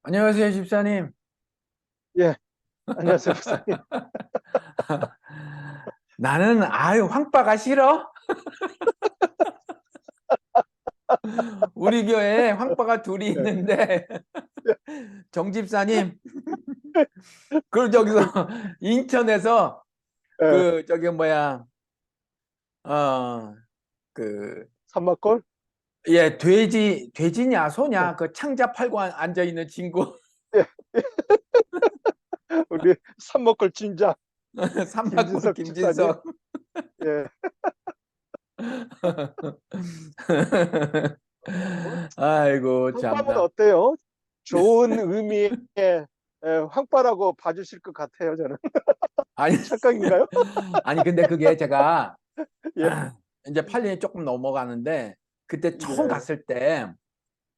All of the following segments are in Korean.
안녕하세요, 집사님. 예, 안녕하세요, 부장님. 나는 아유 황빠가 싫어. 우리 교회에 황빠가 둘이 예, 있는데 예, 정 집사님 그 저기서 인천에서 예, 그 저기 뭐야 그 삼막골? 예 돼지냐 소냐 그 창자 팔고 앉아 있는 친구 예, 우리 삼막골 진자 삼박골 김진석 집사님. 김진석. 예, 어, 아이고 황빠은 참나. 어때요? 좋은 의미의 황빠라고 봐주실 것 같아요, 저는. 아니 착각인가요? 아니 근데 그게 제가 예, 이제 8년이 조금 넘어가는데 그때 처음 예, 갔을 때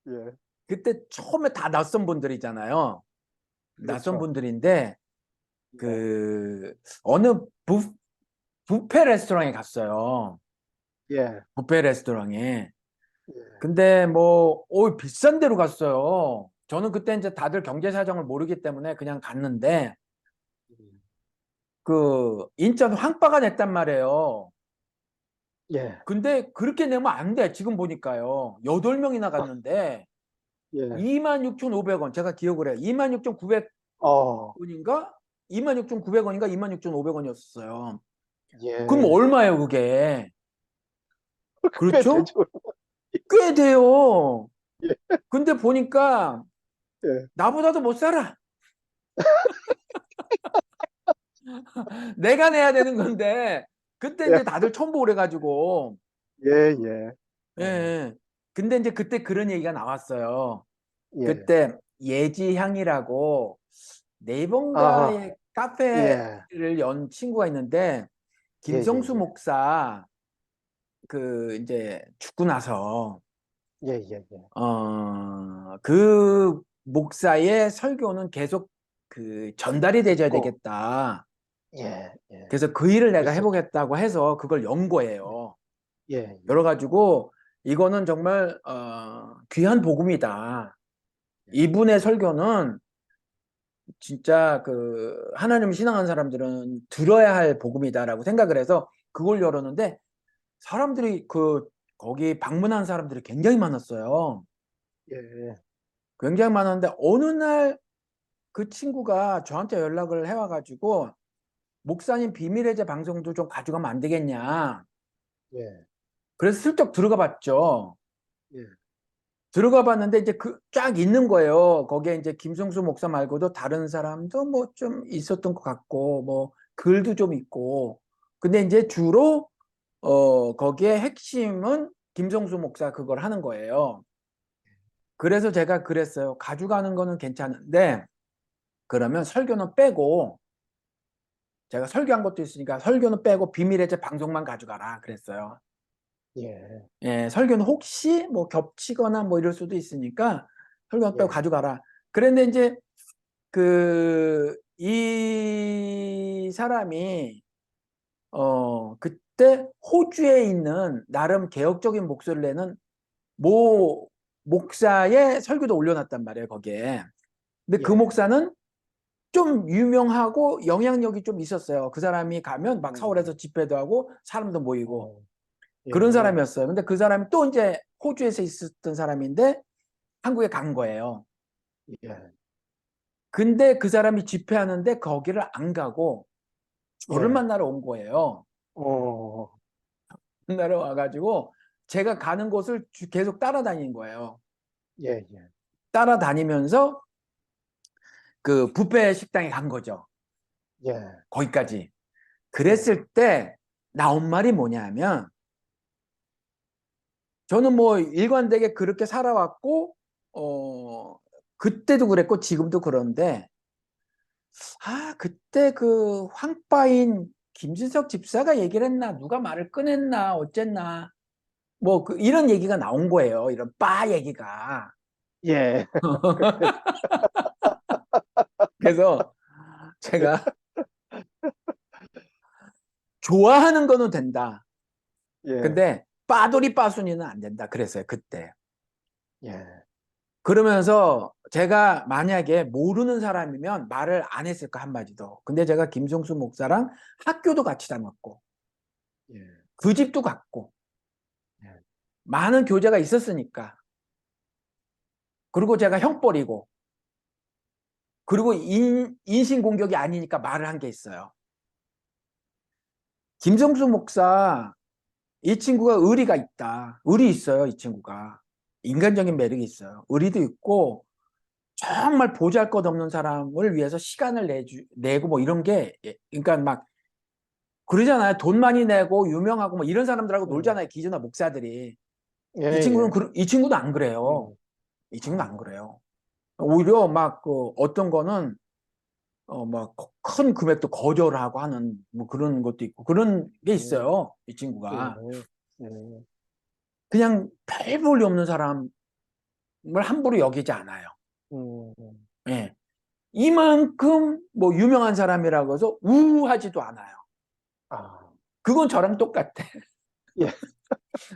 예, 그때 처음에 다 낯선 분들이잖아요. 낯선 그렇죠. 분들인데 예, 그 어느 뷔페 레스토랑에 갔어요. 예, 뷔페 레스토랑에. 예, 근데 뭐 비싼 데로 갔어요. 저는 그때 이제 다들 경제 사정을 모르기 때문에 그냥 갔는데 그 인천 황바가 냈단 말이에요. 예, 근데 그렇게 내면 안 돼. 지금 보니까요. 8명이나 갔는데 예, 26,500원. 제가 기억을 해요. 26,900원인가? 어, 26,900원인가? 26,500원이었어요. 그럼 예, 얼마예요, 그게? 꽤 그렇죠? 되죠. 꽤 돼요. 예, 근데 보니까 예, 나보다도 못 살아. 내가 내야 되는 건데 그때 예, 이제 다들 처음 보고 그래가지고 예, 예, 예. 예. 근데 이제 그때 그런 얘기가 나왔어요. 예, 그때 예지향이라고 아, 네이버인가에 예, 카페를 연 친구가 있는데 예, 예, 김성수 예. 목사 그 이제 죽고 나서 예, 예, 예. 그 목사의 설교는 계속 그 전달이 돼줘야 듣고, 되겠다. 예, 예. 그래서 그 일을 내가 그랬었죠. 해보겠다고 해서 그걸 연 예, 거예요. 예, 예. 열어가지고 이거는 정말 귀한 복음이다. 예. 이분의 설교는 진짜 그 하나님 신앙하는 사람들은 들어야 할 복음이다라고 생각을 해서 그걸 열었는데 사람들이 그 거기 방문한 사람들이 굉장히 많았어요. 예, 굉장히 많았는데 어느 날 그 친구가 저한테 연락을 해와가지고 목사님 비밀의제 방송도 좀 가져가면 안 되겠냐. 예, 그래서 슬쩍 들어가 봤죠. 예. 들어가 봤는데 이제 그 쫙 있는 거예요. 거기에 이제 김성수 목사 말고도 다른 사람도 뭐 좀 있었던 것 같고 뭐 글도 좀 있고. 근데 이제 주로 거기에 핵심은 김성수 목사 그걸 하는 거예요. 그래서 제가 그랬어요. 가져가는 거는 괜찮은데 그러면 설교는 빼고 제가 설교한 것도 있으니까 설교는 빼고 비밀의 제 방송만 가져가라 그랬어요. 예, 예, 설교는 혹시 뭐 겹치거나 뭐 이럴 수도 있으니까 설교는 빼고 예, 가져가라. 그런데 이제 그 이 사람이 그때 호주에 있는 나름 개혁적인 목소리를 내는 모 목사의 설교도 올려놨단 말이에요, 거기에. 근데 그 예. 목사는 좀 유명하고 영향력이 좀 있었어요. 그 사람이 가면 막 서울에서 음, 집회도 하고 사람도 모이고 어, 그런 예, 사람이었어요. 근데 그 사람이 또 이제 호주에서 있었던 사람인데 한국에 간 거예요. 예, 근데 그 사람이 집회하는데 거기를 안 가고 저를 예. 만나러 온 거예요. 어, 만나러 와가지고 제가 가는 곳을 계속 따라다닌 거예요. 예, 예, 따라다니면서 그 뷔페 식당에 간 거죠. 예, 거기까지. 예, 그랬을 때 나온 말이 뭐냐면 저는 뭐 일관되게 그렇게 살아왔고 그때도 그랬고 지금도 그런데 그때 그 황빠인 김진석 집사가 얘기를 했나 누가 말을 꺼냈나 어쨌나 뭐 이런 얘기가 나온 거예요. 이런 빠 얘기가. 예, 그때, 그래서 예, 제가 좋아하는 거는 된다. 예, 근데 빠돌이 빠순이는 안 된다. 그랬어요. 그때. 예. 그러면서 제가 만약에 모르는 사람이면 말을 안 했을까, 한마디도. 근데 제가 김성수 목사랑 학교도 같이 다녔고, 예, 그 집도 갔고, 예, 많은 교제가 있었으니까. 그리고 제가 형벌이고, 그리고 인신공격이 아니니까 말을 한 게 있어요. 김성수 목사, 이 친구가 의리가 있다. 의리 있어요, 이 친구가. 인간적인 매력이 있어요. 의리도 있고, 정말 보잘것없는 사람을 위해서 시간을 내고 뭐 이런 게, 그러니까 막 그러잖아요. 돈 많이 내고 유명하고 뭐 이런 사람들하고 음, 놀잖아요. 기존의 목사들이. 예, 이 친구는 예, 이 친구도 안 그래요. 음, 이 친구는 안 아, 그래요. 오히려 막 그 어떤 거는 막 큰 금액도 거절하고 하는 뭐 그런 것도 있고 그런 게 음, 있어요. 이 예, 친구가. 예, 그냥 별 볼일 없는 사람을 함부로 여기지 않아요. 음, 예. 이만큼 뭐 유명한 사람이라고 해서 우하지도 않아요. 아, 그건 저랑 똑같아. 예,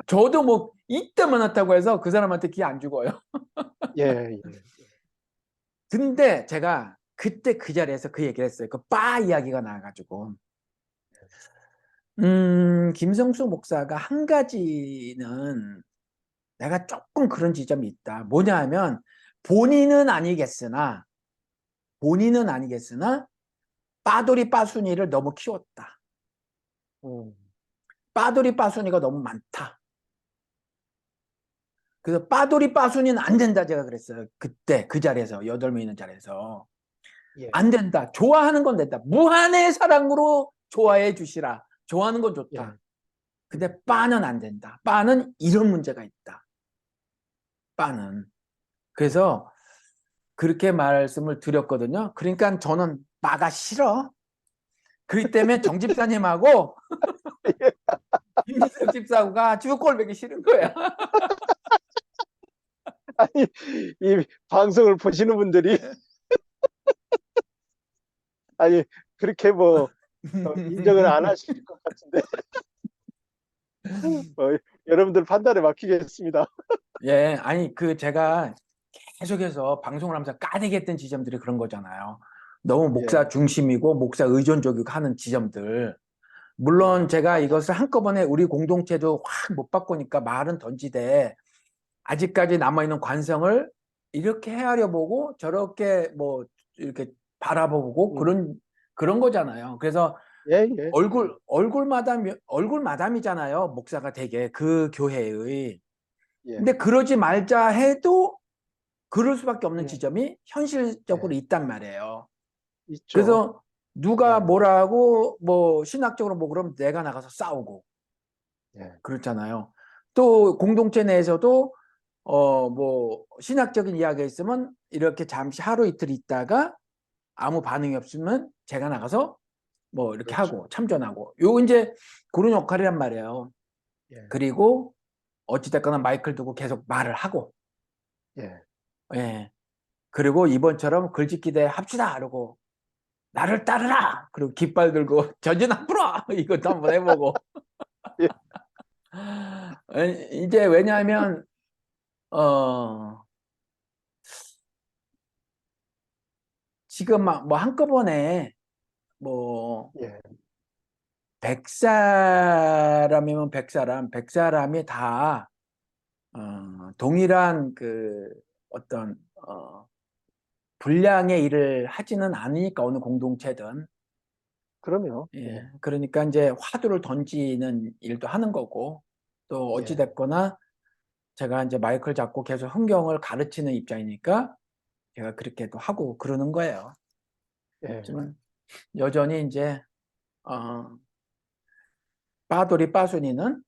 저도 뭐 이때만 왔다고 해서 그 사람한테 기 안 죽어요. 예, 예, 근데 제가 그때 그 자리에서 그 얘기를 했어요. 그 바 이야기가 나와가지고. 김성수 목사가 한 가지는 내가 조금 그런 지점이 있다. 뭐냐 하면 본인은 아니겠으나 빠돌이 빠순이를 너무 키웠다. 음, 빠돌이 빠순이가 너무 많다. 그래서 빠돌이 빠순이는 안 된다 제가 그랬어요. 그때 그 자리에서 8명 있는 자리에서 예, 안 된다. 좋아하는 건 된다. 무한의 사랑으로 좋아해 주시라. 좋아하는 건 좋다. 예, 근데 빠는 안 된다. 빠는 이런 문제가 있다. 빠는. 음, 그래서 그렇게 말씀을 드렸거든요. 그러니까 저는 빠가 싫어. 그렇기 때문에 정 집사님하고 김지석 집사가 주꼴보기 싫은 거야. 아니, 이 방송을 보시는 분들이, 아니, 그렇게 뭐, 인정을 안 하실 것 같은데, 어, 여러분들 판단에 맡기겠습니다. 예, 아니 그 제가 계속해서 방송을 하면서 까대기 했던 지점들이 그런 거잖아요. 너무 목사 예, 중심이고 목사 의존적이고 하는 지점들. 예, 물론 제가 맞아. 이것을 한꺼번에 우리 공동체도 확 못 바꾸니까 말은 던지되 아직까지 남아있는 관성을 이렇게 헤아려 보고 저렇게 뭐 이렇게 바라보고 음, 그런 거잖아요. 그래서 예, 예, 얼굴 마담이잖아요. 목사가 되게 그 교회의. 예, 근데 그러지 말자 해도 그럴 수밖에 없는 예, 지점이 현실적으로 예, 있단 말이에요. 있죠. 그래서 누가 예, 뭐라고 뭐 신학적으로 뭐 그러면 내가 나가서 싸우고 예, 그렇잖아요. 또 공동체 내에서도 뭐 신학적인 이야기가 있으면 이렇게 잠시 하루 이틀 있다가 아무 반응이 없으면 제가 나가서 뭐 이렇게 그렇죠. 하고 참전하고 요 이제 그런 역할이란 말이에요. 예, 그리고 어찌됐거나 마이크를 두고 계속 말을 하고 예, 예. 그리고 이번처럼 글짓기 대회 합시다 그러고 나를 따르라 그리고 깃발 들고 전진 앞으로 이것도 한번 해보고 예, 이제 왜냐하면 어 지금 막 뭐 한꺼번에 뭐 예, 100사람이면 100사람이 다 동일한 그 어떤 분량의 일을 하지는 않으니까 어느 공동체든 그럼요. 예, 예 그러니까 이제 화두를 던지는 일도 하는 거고 또 어찌 예, 됐거나 제가 이제 마이크를 잡고 계속 흥경을 가르치는 입장이니까 제가 그렇게도 하고 그러는 거예요. 예. 하지만 여전히 이제 어, 빠돌이 빠순이는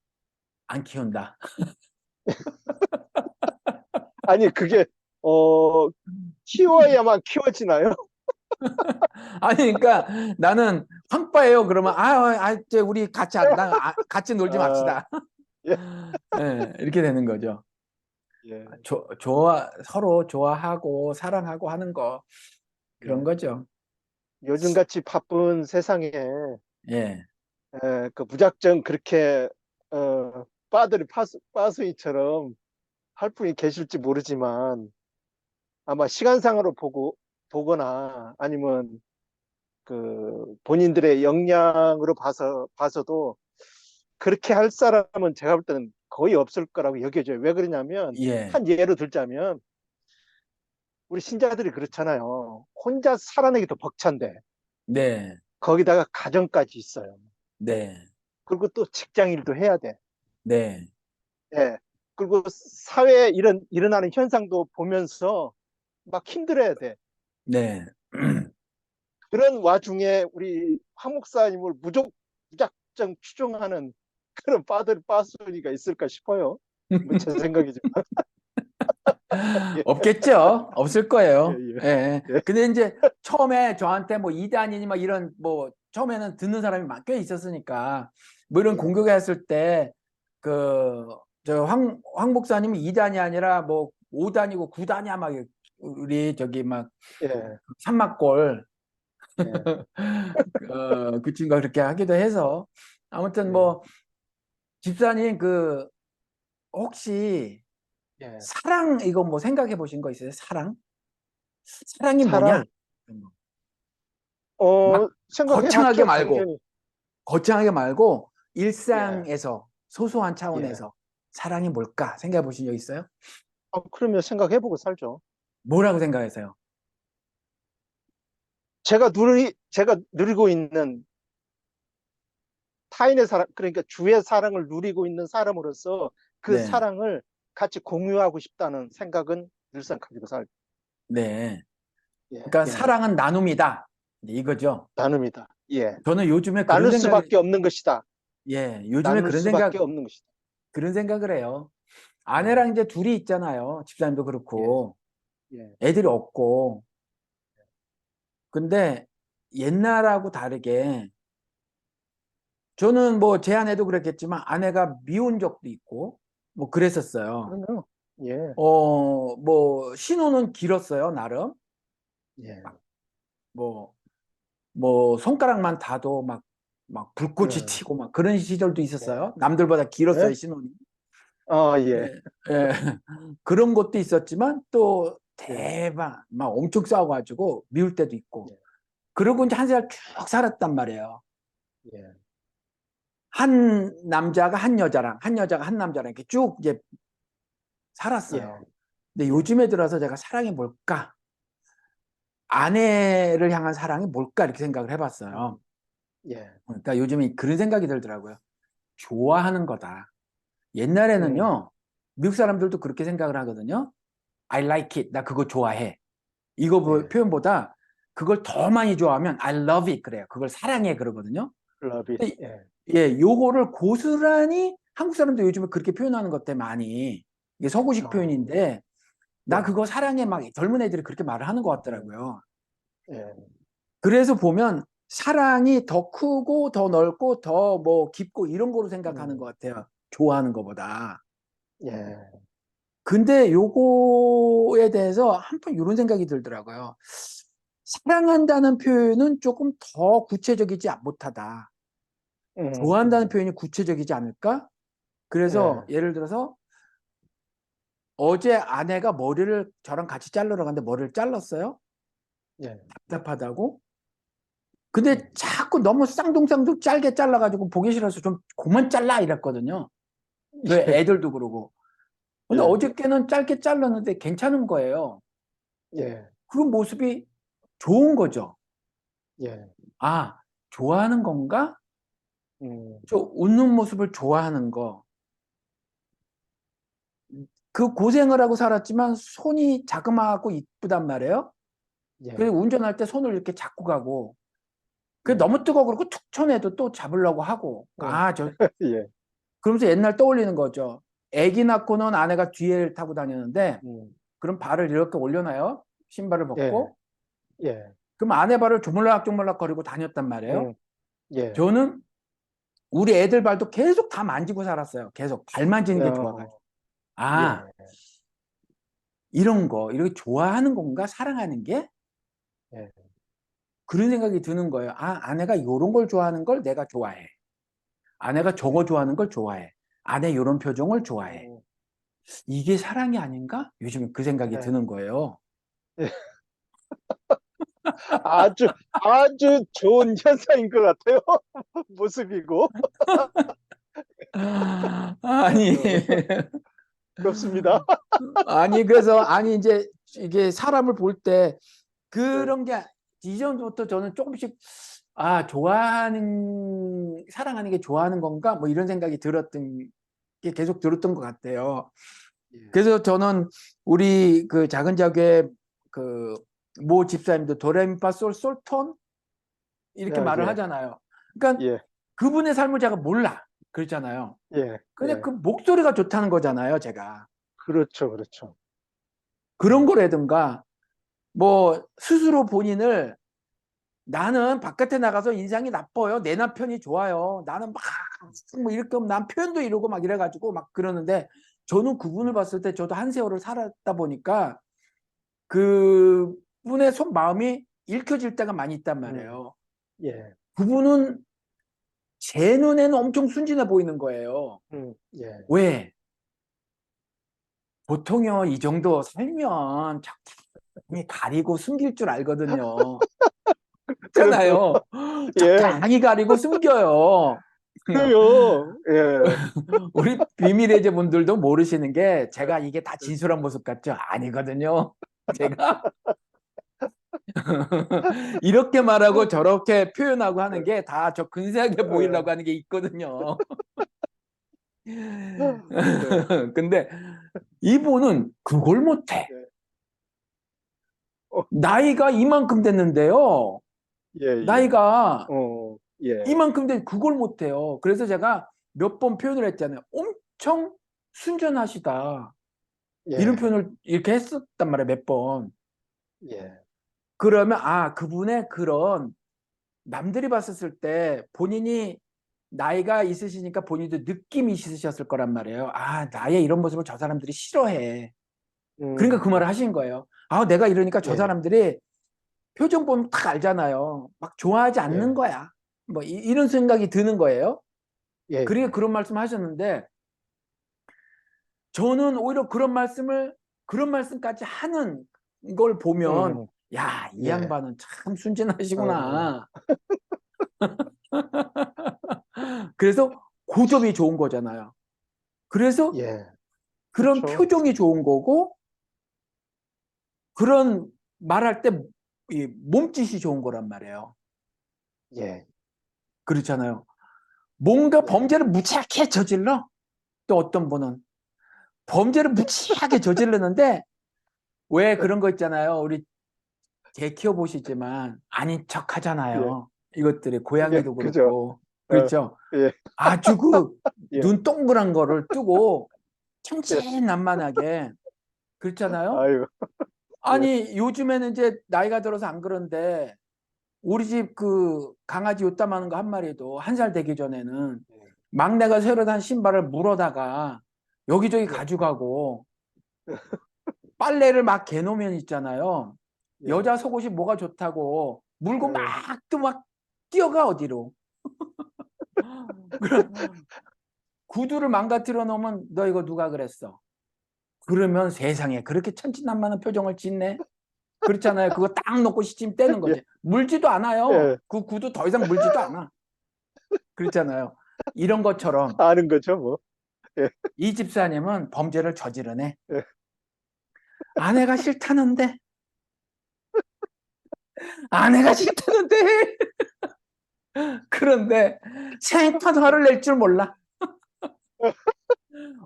안 키운다. 아니, 그게, 어, 키워야만 키워지나요? 아니 그러니까 나는 황빠예요. 그러면 이제 우리 같이 놀지 아, 맙시다. 예, 예, 이렇게 되는 거죠. 예, 서로 좋아하고 사랑하고 하는 거 그런 예. 거죠. 요즘같이 바쁜 세상에, 예, 그 무작정 그렇게, 빠들이 빠수이처럼 할 분이 계실지 모르지만, 아마 시간상으로 보거나 아니면 그 본인들의 역량으로 봐서도 그렇게 할 사람은 제가 볼 때는 거의 없을 거라고 여겨져요. 왜 그러냐면, 예, 한 예로 들자면, 우리 신자들이 그렇잖아요. 혼자 살아내기도 벅찬데, 네, 거기다가 가정까지 있어요. 네, 그리고 또 직장 일도 해야 돼. 네, 예. 그리고 사회에 일어나는 현상도 보면서 막 힘들어야 돼. 네. 그런 와중에 우리 황 목사님을 무작정 추종하는 그런 빠소리가 있을까 싶어요. 뭐 제 생각이지만. 예, 없겠죠. 없을 예, 거예요. 예. 예. 예, 근데 이제 처음에 저한테 뭐 이단이니 막 이런 뭐 처음에는 듣는 사람이 꽤 있었으니까 뭐 이런 예, 공격했을 때 그 저 황 목사님은 이단이 아니라 뭐 5단이고 9단이야 막 우리 저기 막 예, 산막골 예, 그 친구가 그렇게 하기도 해서 아무튼 예, 뭐 집사님 그 혹시 예. 사랑 이거 뭐 생각해 보신 거 있어요? 사랑? 사랑이 뭐냐? 사랑, 막 생각해 거창하게 봤죠, 말고, 당연히. 거창하게 말고, 예. 일상에서, 소소한 예. 차원에서 사랑이 뭘까? 생각해 보신 적 있어요? 그러면 생각해보고 살죠. 뭐라고 생각하세요? 제가 누리고 있는 타인의 사랑, 그러니까 주의 사랑을 누리고 있는 사람으로서 그 네, 사랑을 같이 공유하고 싶다는 생각은 늘상 가지고 네. 예, 그러니까 예. 사랑은 나눔이다. 이제 이거죠. 나눔이다. 예. 저는 요즘에 그런 나눌 생각이, 수밖에 없는 것이다. 예, 요즘에 나눌 수밖에 없는 것이다. 그런 생각을 해요. 예, 아내랑 이제 둘이 있잖아요. 집사님도 예, 그렇고, 예, 애들이 없고. 근데 옛날하고 다르게 저는 뭐 제 아내도 그랬겠지만 아내가 미운 적도 있고 뭐 그랬었어요. 그럼요. 예, 뭐 신혼은 길었어요, 나름. 예, 뭐 뭐 손가락만 닿아도 막 불꽃이 예, 튀고 막 그런 시절도 예, 있었어요. 남들보다 길었어요, 예, 신혼이. 예, 예, 예. 그런 것도 있었지만 또 예, 대박 막 엄청 싸워가지고 미울 때도 있고. 예, 그러고 이제 한 살 쭉 살았단 말이에요. 예, 한 남자가 한 여자랑 한 여자가 한 남자랑 이렇게 쭉 이제 예, 살았어요. 근데 예, 요즘에 들어서 제가 사랑이 뭘까? 아내를 향한 사랑이 뭘까? 이렇게 생각을 해봤어요. 예, 그러니까 요즘에 그런 생각이 들더라고요. 좋아하는 거다. 음, 옛날에는요, 미국 사람들도 그렇게 생각을 하거든요. I like it. 나 그거 좋아해. 이거 예, 표현보다 그걸 더 많이 좋아하면 I love it. 그래요. 그걸 사랑해. 그러거든요. love it. 근데 예, 예, 요거를 고스란히 한국 사람도 요즘에 그렇게 표현하는 것 때문에 많이 이게 서구식 어, 표현인데 나 예, 그거 사랑해 막 젊은 애들이 그렇게 말을 하는 것 예, 같더라고요. 예, 그래서 보면 사랑이 더 크고 더 넓고 더 뭐 깊고 이런 거로 생각하는 것 음, 같아요. 좋아하는 것보다. 예, 근데 요거에 대해서 한편 이런 생각이 들더라고요. 사랑한다는 표현은 조금 더 구체적이지 못하다. 좋아한다는 음, 표현이 구체적이지 않을까? 그래서 예, 예를 들어서 어제 아내가 머리를 저랑 같이 자르러 갔는데 머리를 잘랐어요. 예, 답답하다고. 근데 자꾸 너무 쌍둥쌍둥 짧게 잘라가지고 보기 싫어서 좀 그만 잘라 이랬거든요. 그 애들도 그러고. 근데 예, 어저께는 짧게 잘랐는데 괜찮은 거예요. 예, 그 모습이 좋은 거죠. 예, 아, 좋아하는 건가? 음, 저 웃는 모습을 좋아하는 거. 그 고생을 하고 살았지만 손이 자그마하고 이쁘단 말이에요. 예, 그리고 운전할 때 손을 이렇게 잡고 가고. 그 예, 너무 뜨거워 그러고 툭 쳐내도 또 잡으려고 하고. 예, 그러면서 옛날 떠올리는 거죠. 아기 낳고는 아내가 뒤에 타고 다녔는데 음, 그럼 발을 이렇게 올려놔요. 신발을 예, 벗고. 예, 그럼 아내 발을 조물락조물락 거리고 다녔단 말이에요. 음, 예, 저는 우리 애들 발도 계속 다 만지고 살았어요. 계속 발 만지는 게 좋아가지고. 아, 예, 이런 거, 이렇게 좋아하는 건가? 사랑하는 게? 예, 그런 생각이 드는 거예요. 아, 아내가 이런 걸 좋아하는 걸 내가 좋아해. 아내가 저거 예, 좋아하는 걸 좋아해. 아내 이런 표정을 좋아해. 음, 이게 사랑이 아닌가? 요즘 그 생각이 예, 드는 거예요. 예. 아주 아주 좋은 현상인 것 같아요. 모습이고. 아니, 어, 그렇습니다. 아니, 그래서, 아니, 이제 이게 사람을 볼 때 네, 그런 게 이전부터 저는 조금씩, 사랑하는 게 좋아하는 건가? 뭐 이런 생각이 들었던 게 계속 들었던 것 같아요. 예. 그래서 저는 우리 그 작은 자교의 그 모 집사님도 도레미파솔솔톤 이렇게 아, 말을 예, 하잖아요. 그러니까 예, 그분의 삶을 제가 몰라. 그렇잖아요. 예, 근데 그 예. 목소리가 좋다는 거잖아요, 제가. 그렇죠, 그렇죠. 그런 음, 거라든가, 뭐, 스스로 본인을 나는 바깥에 나가서 인상이 나빠요. 내 남편이 좋아요. 나는 막, 뭐 이렇게 하면 난 표현도 이러고 막 이래가지고 막 그러는데 저는 그분을 봤을 때 저도 한 세월을 살았다 보니까 그분의 속마음이 읽혀질 때가 많이 있단 음, 말이에요. 예, 그분은 제 눈에는 엄청 순진해 보이는 거예요. 예. 왜? 보통요, 이 정도 살면 적당히 가리고 숨길 줄 알거든요. 그럼요. 있잖아요. 예, 적당히 가리고 숨겨요. 그래요. 예, 우리 비밀의 제분들도 모르시는 게 제가 이게 다 진솔한 모습 같죠? 아니거든요. 제가 이렇게 말하고 저렇게 표현하고 하는 게 다 저 근사하게 보이려고 하는 게 있거든요. 예, 근데 이분은 그걸 못해. 예, 어, 나이가 이만큼 됐는데요. 예, 예. 나이가 예, 이만큼 된 그걸 못해요. 그래서 제가 몇 번 표현을 했잖아요. 엄청 순전하시다. 이런 예, 표현을 이렇게 했었단 말이에요. 몇 번. 예. 그러면 그분의 그런 남들이 봤었을 때 본인이 나이가 있으시니까 본인도 느낌이 있으셨을 거란 말이에요. 나의 이런 모습을 저 사람들이 싫어해. 그러니까 그 말을 음, 하신 거예요. 내가 이러니까 저 예, 사람들이 표정 보면 딱 알잖아요. 막 좋아하지 않는 예, 거야. 뭐 이런 생각이 드는 거예요. 예, 그러니까 예. 그런 말씀 하셨는데 저는 오히려 그런 말씀까지 하는 걸 보면 음, 야, 이 예, 양반은 참 어, 순진하시구나. 그래서 그 점이 좋은 거잖아요. 그래서 예, 그런 그렇죠. 표정이 좋은 거고 그런 말할 때 이 몸짓이 좋은 거란 말이에요. 예, 그렇잖아요. 뭔가 예, 범죄를 무지하게 저질러 또 어떤 분은 범죄를 무지하게 저지르는데 왜 그런 거 있잖아요. 우리 개 키워보시지만 아닌 척 예, 하잖아요. 이것들이 예, 고양이도 그죠. 그렇고 어, 그렇죠. 예, 아주 그 예, 눈 동그란 거를 뜨고 예, 천진난만하게 그렇잖아요. 아유, 예, 아니 요즘에는 이제 나이가 들어서 안 그런데 우리 집 그 강아지 요따마는 거 한 마리도 한 살 되기 전에는 막내가 새로 산 신발을 물어다가 여기저기 예, 가져가고 빨래를 막 개놓으면 있잖아요. 예, 여자 속옷이 뭐가 좋다고 물고 막 예, 또 막 뛰어가 어디로. 그럼 구두를 망가뜨려 놓으면 너 이거 누가 그랬어? 그러면 세상에 그렇게 천진난만한 표정을 짓네. 그렇잖아요. 그거 딱 놓고 시침 떼는 예, 거지. 물지도 않아요. 예. 그 구두 더 이상 물지도 않아. 그렇잖아요. 이런 것처럼 아는 거죠, 뭐. 예, 이 집사님은 범죄를 저지르네. 예. 아내가 싫다는데, 아내가 싫다는데. 그런데 생판 화를 낼 줄 몰라.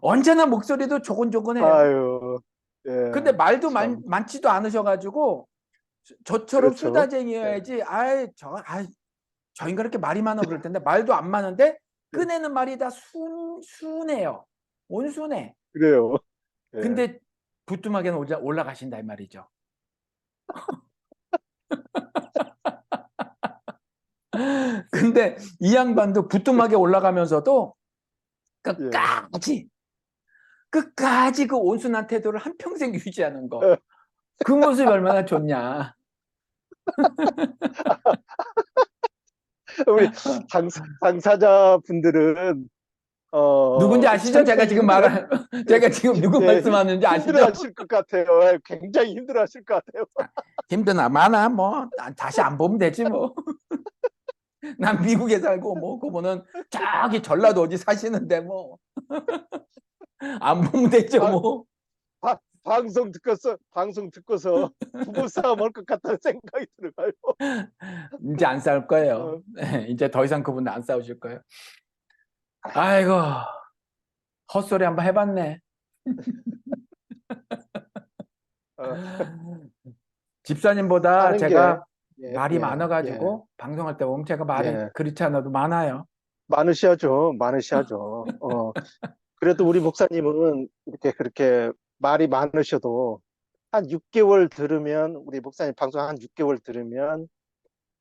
언제나 목소리도 조곤조곤해요. 아유, 근데 예, 말도 참, 많지도 않으셔가지고 저처럼 그렇죠. 예, 수다쟁이여야지. 저 인간 이렇게 말이 많아 그럴 텐데 말도 안 많은데 예, 꺼내는 말이 다 순해요. 온순해. 그래요. 예, 근데 부뚜막에는 올라가신다 이 말이죠. 근데 이 양반도 부뚜막에 올라가면서도 예. 끝까지 끝까지 그 온순한 태도를 한평생 유지하는 거. 어, 그 모습이 얼마나 좋냐. 우리 당사자분들은 누군지 아시죠? 제가 지금 말한, 제가 지금 누구 예, 말씀하는지 아시죠? 힘들어하실 것 같아요. 예, 굉장히 힘들어하실 것 같아요. 힘드나 마나 뭐 다시 안 보면 되지 뭐. 난 미국에 살고 뭐 그분은 저기 전라도 어디 사시는데 뭐 안 보면 되죠 방, 뭐. 방송 듣고서 부부싸움 할 것 같다는 생각이 들어요. 이제 안 싸울 거예요. 어, 이제 더 이상 그분 안 싸우실 거예요. 아이고 헛소리 한번 해봤네. 어, 집사님보다 사는 게, 제가 예, 말이 예, 예, 많아가지고 방송할 때 보면 제가 말이 예. 그렇지 않아도 많아요. 많으셔야죠. 많으셔야죠. 그래도 우리 목사님은 이렇게 그렇게 말이 많으셔도 한 6개월 들으면, 우리 목사님 방송 한 6개월 들으면,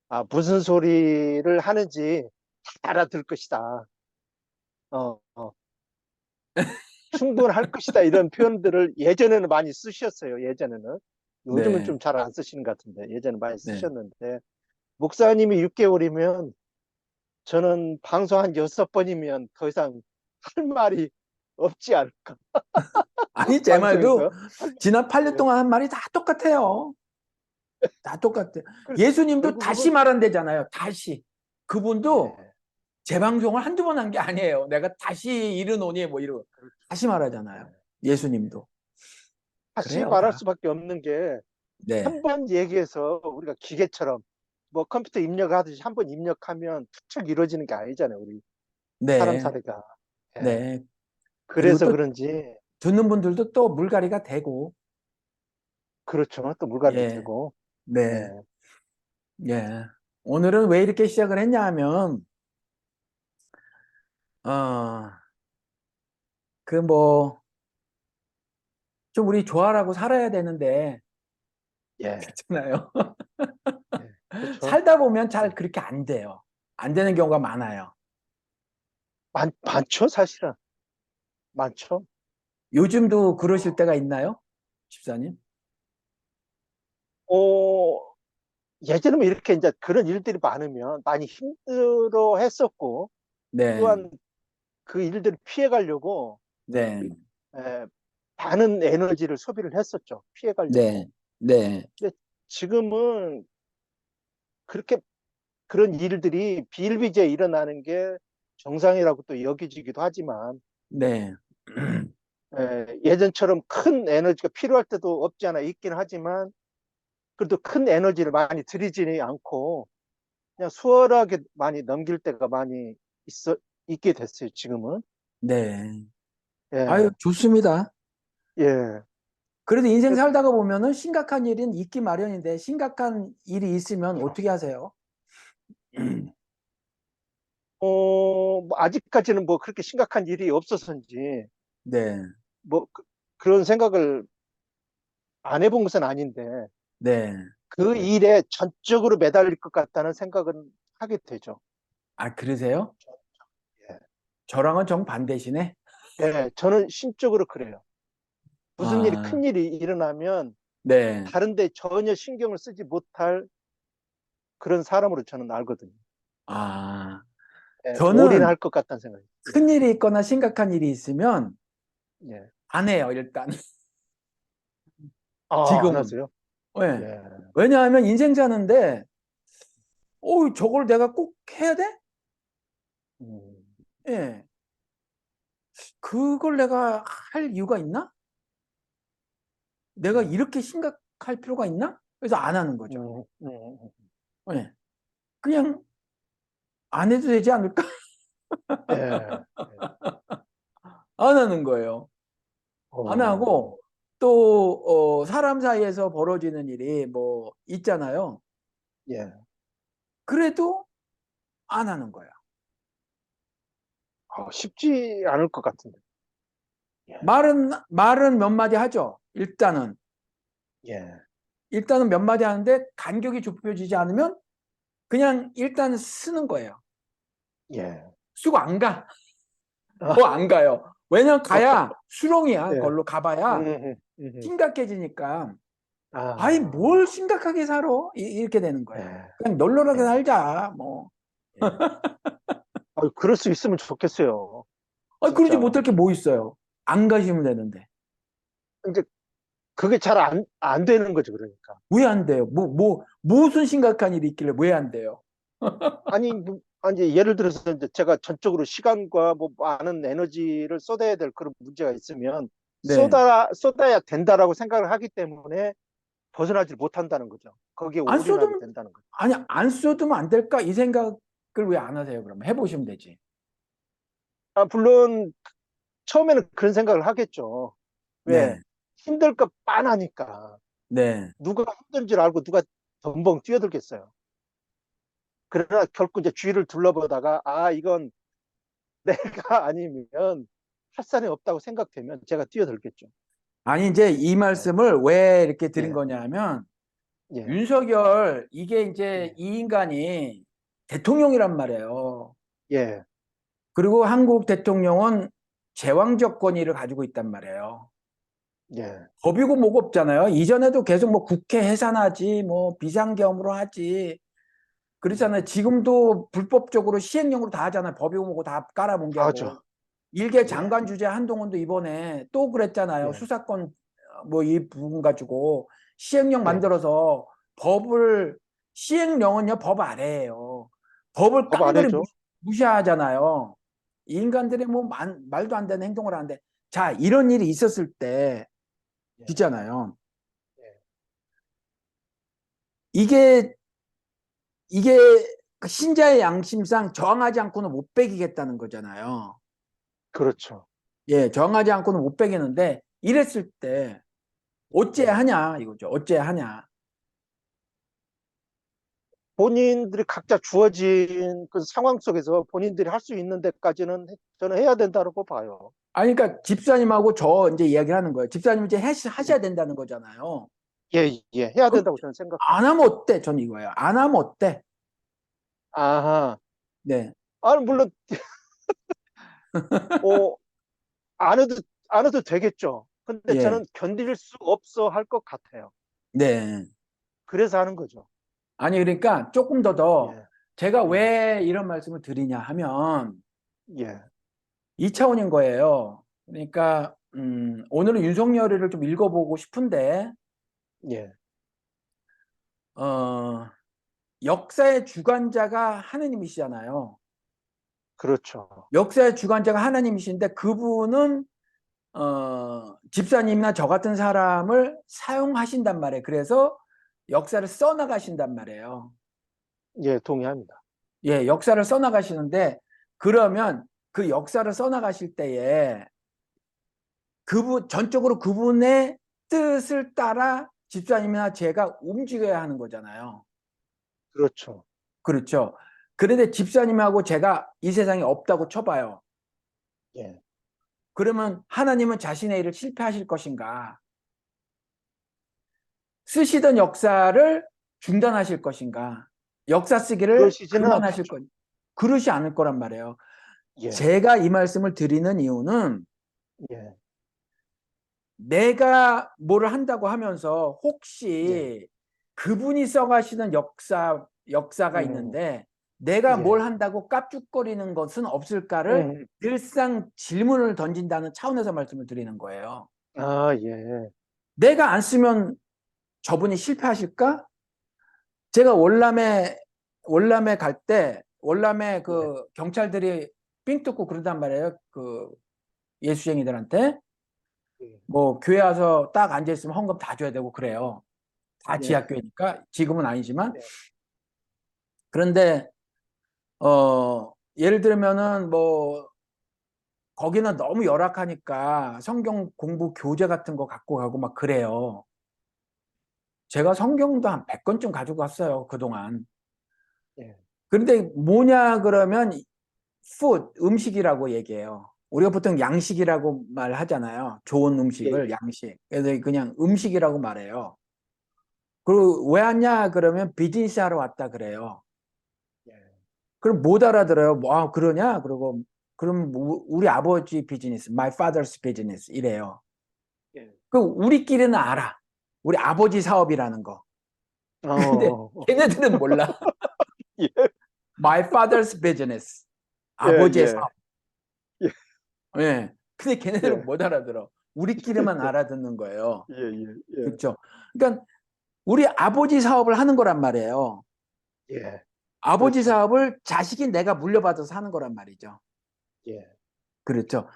아, 무슨 소리를 하는지 다 알아들 것이다. 어, 어, 충분할 것이다. 이런 표현들을 예전에는 많이 쓰셨어요. 예전에는. 요즘은 네, 좀 잘 안 쓰시는 것 같은데, 예전에 많이 네. 쓰셨는데, 목사님이 6개월이면 저는 방송 한 6번이면 더 이상 할 말이 없지 않을까. 아니 제 말도 방송에서. 지난 8년 예. 동안 한 말이 다 똑같아요. 다 똑같아요. 그- 예수님도 다시 결국은, 말한대잖아요. 다시. 그분도 예. 재방송을 한두 번 한 게 아니에요. 내가 다시 이르노니 뭐 이러 그렇죠. 다시 말하잖아요. 예. 예수님도. 다시 그래요, 말할 다. 수밖에 없는 게, 네. 한 번 얘기해서 우리가 기계처럼 뭐 컴퓨터 입력하듯이 한 번 입력하면 툭툭 이루어지는 게 아니잖아요. 우리 사람 네. 사례가. 예. 네. 그리고 그래서 또 그런지, 듣는 분들도 또 물갈이가 되고. 그렇죠. 또 물갈이 예. 되고. 네. 예. 예. 오늘은 왜 이렇게 시작을 했냐 하면 어, 그 뭐 좀 우리 조화라고 살아야 되는데 예. 그렇잖아요. 예. 그렇죠. 살다 보면 잘 예. 그렇게 안 돼요. 안 되는 경우가 많아요. 많죠, 사실은. 많죠. 요즘도 그러실 때가 있나요? 집사님? 어, 예전에는 이렇게 이제 그런 일들이 많으면 많이 힘들어 했었고, 네. 또한 그 일들을 피해 가려고, 네. 에, 많은 에너지를 소비를 했었죠. 피해 네. 가려고. 네. 근데 지금은 그렇게 그런 일들이 비일비재에 일어나는 게 정상이라고 또 여겨지기도 하지만, 네. 예전처럼 큰 에너지가 필요할 때도 없지 않아 있긴 하지만, 그래도 큰 에너지를 많이 들이지는 않고, 그냥 수월하게 많이 넘길 때가 많이 있게 됐어요, 지금은. 네. 아유, 예, 좋습니다. 예. 그래도 인생 살다가 보면은 심각한 일은 있기 마련인데 심각한 일이 있으면 어떻게 하세요? 뭐 아직까지는 뭐 그렇게 심각한 일이 없어서인지, 네. 뭐, 그런 생각을 안 해본 것은 아닌데, 네. 그 일에 전적으로 매달릴 것 같다는 생각은 하게 되죠. 아, 그러세요? 예. 저랑은 정반대시네. 예, 저는 심적으로 그래요. 무슨 일이, 아, 큰 일이 일어나면 네. 다른데 전혀 신경을 쓰지 못할 그런 사람으로 저는 알거든요. 아, 예, 저는 올인할 것 같다는 생각이. 예, 큰 일이 있거나 심각한 일이 있으면 예. 안 해요, 일단. 아, 안 지금은. 하세요? 왜? 예. 왜냐하면 인생 사는데, 저걸 내가 꼭 해야 돼? 음, 예. 그걸 내가 할 이유가 있나? 내가 음, 이렇게 심각할 필요가 있나? 그래서 안 하는 거죠. 음, 음, 음. 예. 그냥 안 해도 되지 않을까? 예. 예. 안 하는 거예요. 안 어, 하고, 또, 사람 사이에서 벌어지는 일이 뭐 있잖아요. 예. 그래도 안 하는 거예요. 쉽지 않을 것 같은데. 예. 말은 몇 마디 하죠. 일단은. 예. 일단은 몇 마디 하는데 간격이 좁혀지지 않으면 그냥 일단 쓰는 거예요. 예. 쓰고 안 가. 아, 더 안 가요. 왜냐면 가야 수렁이야. 예. 그걸로 가봐야 음. 심각해지니까. 아이, 아, 뭘 심각하게 살아? 이렇게 되는 거예요. 예. 그냥 널널하게 예. 살자. 뭐. 예. 그럴 수 있으면 좋겠어요. 아, 그러지 진짜. 못할 게 뭐 있어요. 안 가시면 되는데. 이제 그게 잘 안 되는 거죠, 그러니까. 왜 안 돼요? 무슨 심각한 일이 있길래 왜 안 돼요? 아니, 아니, 예를 들어서 이제 제가 전적으로 시간과 뭐 많은 에너지를 쏟아야 될 그런 문제가 있으면 네. 쏟아야 된다라고 생각을 하기 때문에 벗어나질 못한다는 거죠. 거기에 안 올인하게 쏟으면, 된다는 거죠. 아니, 안 쏟으면 안 될까? 이 생각을 왜 안 하세요? 그러면 해보시면 되지. 아, 물론 처음에는 그런 생각을 하겠죠. 왜? 네. 힘들 것 빤하니까. 네. 누가 힘든 줄 알고 누가 덤벙 뛰어들겠어요. 그러나 결국 이제 주위를 둘러보다가, 아, 이건 내가 아니면 할 사람이 없다고 생각되면 제가 뛰어들겠죠. 아니, 이제 이 예, 말씀을 왜 이렇게 드린 예, 거냐면, 예, 윤석열, 이게 이제 예, 이 인간이 대통령이란 말이에요. 예, 그리고 한국 대통령은 제왕적 권위를 가지고 있단 말이에요. 예, 법이고 뭐고 없잖아요. 이전에도 계속 뭐 국회 해산하지, 뭐 비상계엄으로 하지. 그렇잖아요. 지금도 불법적으로 시행령으로 다 하잖아요. 법이고 뭐고 다 하죠. 깔아뭉개고. 일개 예, 장관 주재 한동훈도 이번에 또 그랬잖아요. 예, 수사권 뭐 이 부분 가지고 시행령 예. 만들어서 법을 시행령은요 법 아래예요. 법을 법 안 깡그리 해줘. 무시하잖아요. 이 인간들이 뭐 말도 안 되는 행동을 하는데 자 이런 일이 있었을 때 예, 있잖아요. 예. 이게 이게 그 신자의 양심상 저항하지 않고는 못 베기겠다는 거잖아요. 그렇죠. 예, 저항하지 않고는 못 베기는데 이랬을 때 어째 예. 하냐 이거죠. 어째 하냐. 본인들이 각자 주어진 그 상황 속에서 본인들이 할 수 있는 데까지는 저는 해야 된다고 봐요. 아니 그러니까 집사님하고 저 이제 이야기를 하는 거예요. 집사님 이제 예, 하셔야 된다는 거잖아요. 예, 예. 해야 그 된다고 저는 안 생각합니다. 하면 어때? 전 이거예요. 안 하면 어때? 아하. 네. 아, 물론, 어, 안 해도, 안 해도 되겠죠. 근데 예. 저는 견딜 수 없어 할 것 같아요. 네. 그래서 하는 거죠. 아니 그러니까 조금 더 예, 제가 예, 왜 이런 말씀을 드리냐 하면 예, 이 차원인 거예요. 그러니까 오늘은 윤석열이를 좀 읽어보고 싶은데 예. 어, 역사의 주관자가 하느님이시잖아요. 그렇죠. 역사의 주관자가 하나님이신데 그분은 집사님이나 저 같은 사람을 사용하신단 말이에요. 그래서 역사를 써나가신단 말이에요. 예, 동의합니다. 예, 역사를 써나가시는데 그러면 그 역사를 써나가실 때에 그분 전적으로 그분의 뜻을 따라 집사님이나 제가 움직여야 하는 거잖아요. 그렇죠. 그렇죠. 그런데 집사님하고 제가 이 세상에 없다고 쳐봐요. 예. 그러면 하나님은 자신의 일을 실패하실 것인가? 쓰시던 역사를 중단하실 것인가? 역사 쓰기를 그러시지는 그만하실 않겠죠. 것, 그러지 않을 거란 말이에요. 예, 제가 이 말씀을 드리는 이유는 예, 내가 뭐를 한다고 하면서 예. 혹시 그분이 써가시는 역사가 음, 있는데 내가 뭘 예. 한다고 깝죽거리는 것은 없을까를 음, 늘상 질문을 던진다는 차원에서 말씀을 드리는 거예요. 아, 예. 내가 안 쓰면 저분이 실패하실까? 제가 월남에 갈 때 월남에 예. 그 경찰들이 삥 뜯고 그러단 말이에요. 그 예수쟁이들한테 예. 뭐 교회 와서 딱 앉아 있으면 헌금 다 줘야 되고 그래요. 다 예. 지하교회니까 지금은 아니지만 예. 그런데 예를 들면은 뭐 거기는 너무 열악하니까 성경 공부 교재 같은 거 갖고 가고 막 그래요. 제가 성경도 한 100권쯤 가지고 갔어요, 그동안. 예. 그런데 뭐냐 그러면 food, 음식이라고 얘기해요. 우리가 보통 양식이라고 말하잖아요. 좋은 예. 음식을 예. 양식. 그래서 그냥 음식이라고 말해요. 그리고 왜 왔냐 그러면 비즈니스 하러 왔다 그래요. 예. 그럼 못 알아들어요. 뭐, 아, 그러냐? 그리고 그럼 우리 아버지 비즈니스, my father's business 이래요. 예. 그 우리끼리는 알아. 우리 아버지 사업이라는 거. 근데 어, 걔네들은 몰라. 예. my father's business. 예, 아버지의 예. 사업. 예. 예. 근데 걔네들은 예, 못 알아들어. 우리끼리만 알아듣는 거예요. 예, 예, 예, 그렇죠? 그러니까 우리 아버지 사업을 하는 거란 말이에요. 예, 아버지 그렇죠. 사업을 자식이 내가 물려받아서 하는 거란 말이죠. 예, 그렇죠.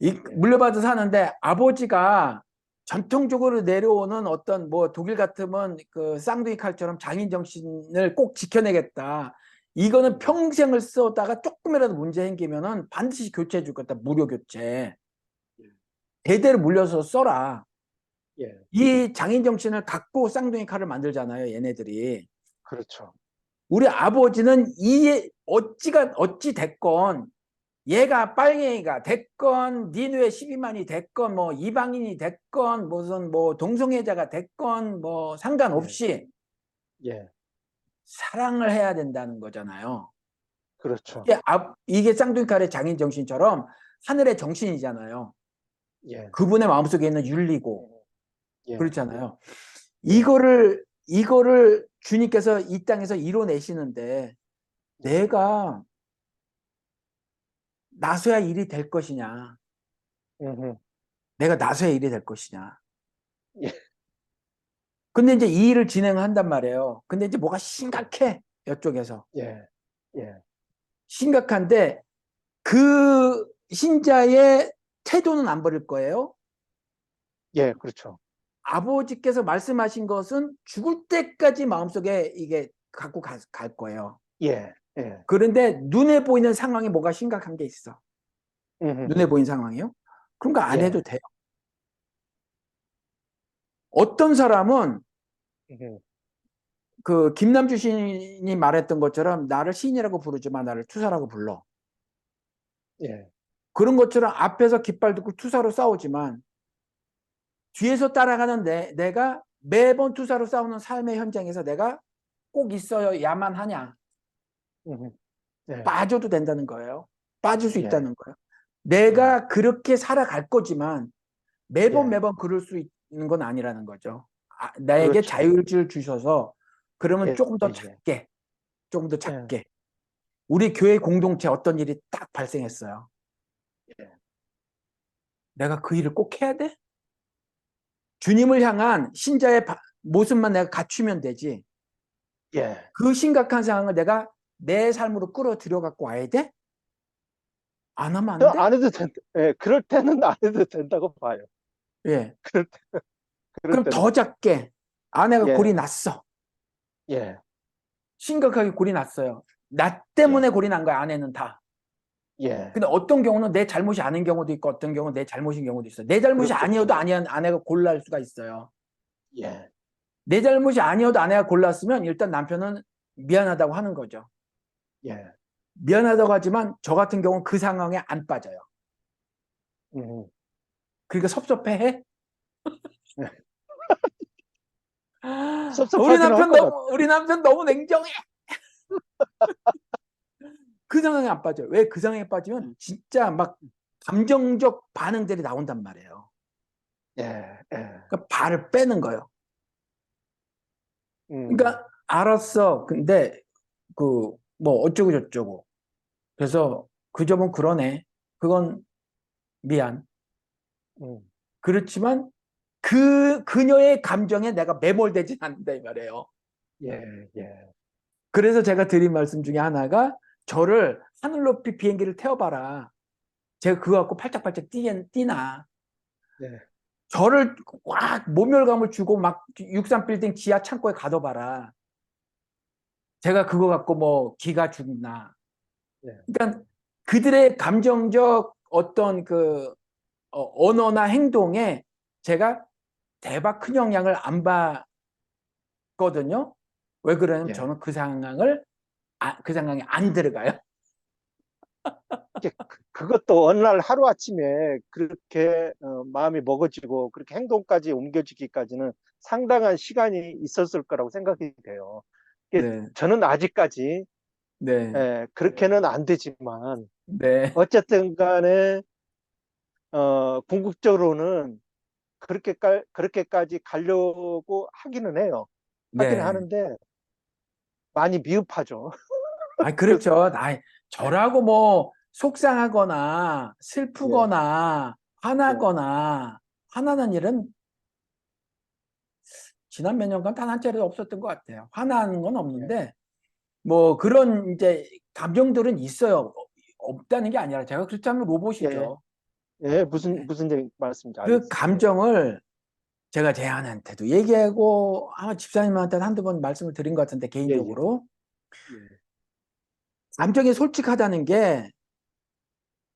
예, 물려받아서 하는데 아버지가 전통적으로 내려오는 어떤 뭐 독일 같으면 그 쌍둥이 칼처럼 장인 정신을 꼭 지켜내겠다. 이거는 음, 평생을 써다가 조금이라도 문제 생기면은 반드시 교체해 줄 거다. 무료 교체. 예, 대대로 물려서 써라. 예, 이 장인 정신을 갖고 쌍둥이 칼을 만들잖아요. 얘네들이. 그렇죠. 우리 아버지는 이 어찌 됐건 얘가 빨갱이가 됐건 니누의 12만이 됐건 뭐 이방인이 됐건 무슨 뭐 동성애자가 됐건 뭐 예, 상관없이 예, 사랑을 해야 된다는 거잖아요. 그렇죠. 이게 쌍둥이칼의 장인 정신처럼 하늘의 정신이잖아요. 예, 그분의 마음속에 있는 윤리고 예, 그렇잖아요. 예, 이거를 주님께서 이 땅에서 이뤄내시는데 예, 내가 나서야 일이 될 것이냐? 음, 내가 나서야 일이 될 것이냐? 예, 근데 이제 이 일을 진행한단 말이에요. 근데 이제 뭐가 심각해. 이쪽에서. 예, 예, 심각한데 그 신자의 태도는 안 버릴 거예요. 예, 그렇죠. 아버지께서 말씀하신 것은 죽을 때까지 마음속에 이게 갖고 갈 거예요. 예, 예, 그런데 눈에 보이는 상황이 뭐가 심각한 게 있어. 눈에 음, 보이는 상황이요. 그런 거 안 해도 예, 돼요. 어떤 사람은 음, 그 김남주 시인이 말했던 것처럼 나를 시인이라고 부르지 마. 나를 투사라고 불러. 예, 그런 것처럼 앞에서 깃발 듣고 투사로 싸우지만 뒤에서 따라가는 내가 매번 투사로 싸우는 삶의 현장에서 내가 꼭 있어야만 하냐. 음, 예, 빠져도 된다는 거예요. 빠질 수 예, 있다는 거예요. 예, 내가 그렇게 살아갈 거지만 매번 예, 매번 그럴 수 있는 건 아니라는 거죠. 나에게 그렇죠. 자유를 주셔서 그러면 예, 조금 더 예, 작게, 조금 더 예, 작게. 우리 교회 공동체 어떤 일이 딱 발생했어요. 예, 내가 그 일을 꼭 해야 돼? 주님을 향한 신자의 모습만 내가 갖추면 되지. 예. 그 심각한 상황을 내가 내 삶으로 끌어들여 갖고 와야 돼? 안 하면 안 돼? 안 해도 된다. 예, 그럴 때는 안 해도 된다고 봐요. 예. 그럴 때, 그럴 그럼 때는. 더 작게 아내가 골이 예, 났어. 예, 심각하게 골이 났어요. 나 때문에 예, 골이 난 거야, 아내는 다. 예. 근데 어떤 경우는 내 잘못이 아닌 경우도 있고 어떤 경우는 내 잘못인 경우도 있어요. 내 잘못이 아니어도 그렇겠죠. 아내가 골날 수가 있어요. 예, 내 잘못이 아니어도 아내가 골랐으면 일단 남편은 미안하다고 하는 거죠. 예. 미안하다고 하지만 저 같은 경우는 그 상황에 안 빠져요. 음, 그러니까 섭섭해해? 섭섭하기는 할 것 같아. 우리 남편 너무 냉정해. 그 상황에 안 빠져요. 왜 그 상황에 빠지면 진짜 막 감정적 반응들이 나온단 말이에요. 예, 예. 그러니까 발을 빼는 거예요. 음, 그러니까 알았어. 근데 그 뭐 어쩌고 저쩌고. 그래서 그 점은 그러네. 그건 미안. 음, 그렇지만 그녀의 감정에 내가 매몰되진 않는다 이 말이에요. 예, 예, 그래서 제가 드린 말씀 중에 하나가 저를 하늘 높이 비행기를 태워봐라. 제가 그거 갖고 팔짝팔짝 뛰나. 예, 저를 꽉 모멸감을 주고 막 63빌딩 지하 창고에 가둬봐라. 제가 그거 갖고 뭐 기가 죽나. 예, 그러니까 그들의 감정적 어떤 그 언어나 행동에 제가 대박 큰 영향을 안 받거든요. 왜 그러냐면 예. 저는 그 상황에 안 들어가요. 그것도 어느 날 하루아침에 그렇게 마음이 먹어지고 그렇게 행동까지 옮겨지기까지는 상당한 시간이 있었을 거라고 생각이 돼요. 이게 네, 저는 아직까지 네, 그렇게는 안 되지만 네, 어쨌든 간에 궁극적으로는 그렇게까지 가려고 하기는 해요. 하기는 네. 하는데 많이 미흡하죠. 아, 그래서 그렇죠. 저라고 뭐 속상하거나 예, 슬프거나 예, 화나거나 화나는 일은 지난 몇 년간 단 한 차례도 없었던 것 같아요. 화나는 건 예, 없는데 뭐 그런 이제 감정들은 있어요. 없다는 게 아니라 제가 그렇다면 예, 로봇이죠. 예, 네. 무슨 말씀인지 그 알겠어요. 예, 감정을 제가 제 아내한테도 얘기하고 아마 집사님한테는 한두 번 말씀을 드린 것 같은데 예, 예, 개인적으로 예, 감정이 솔직하다는 게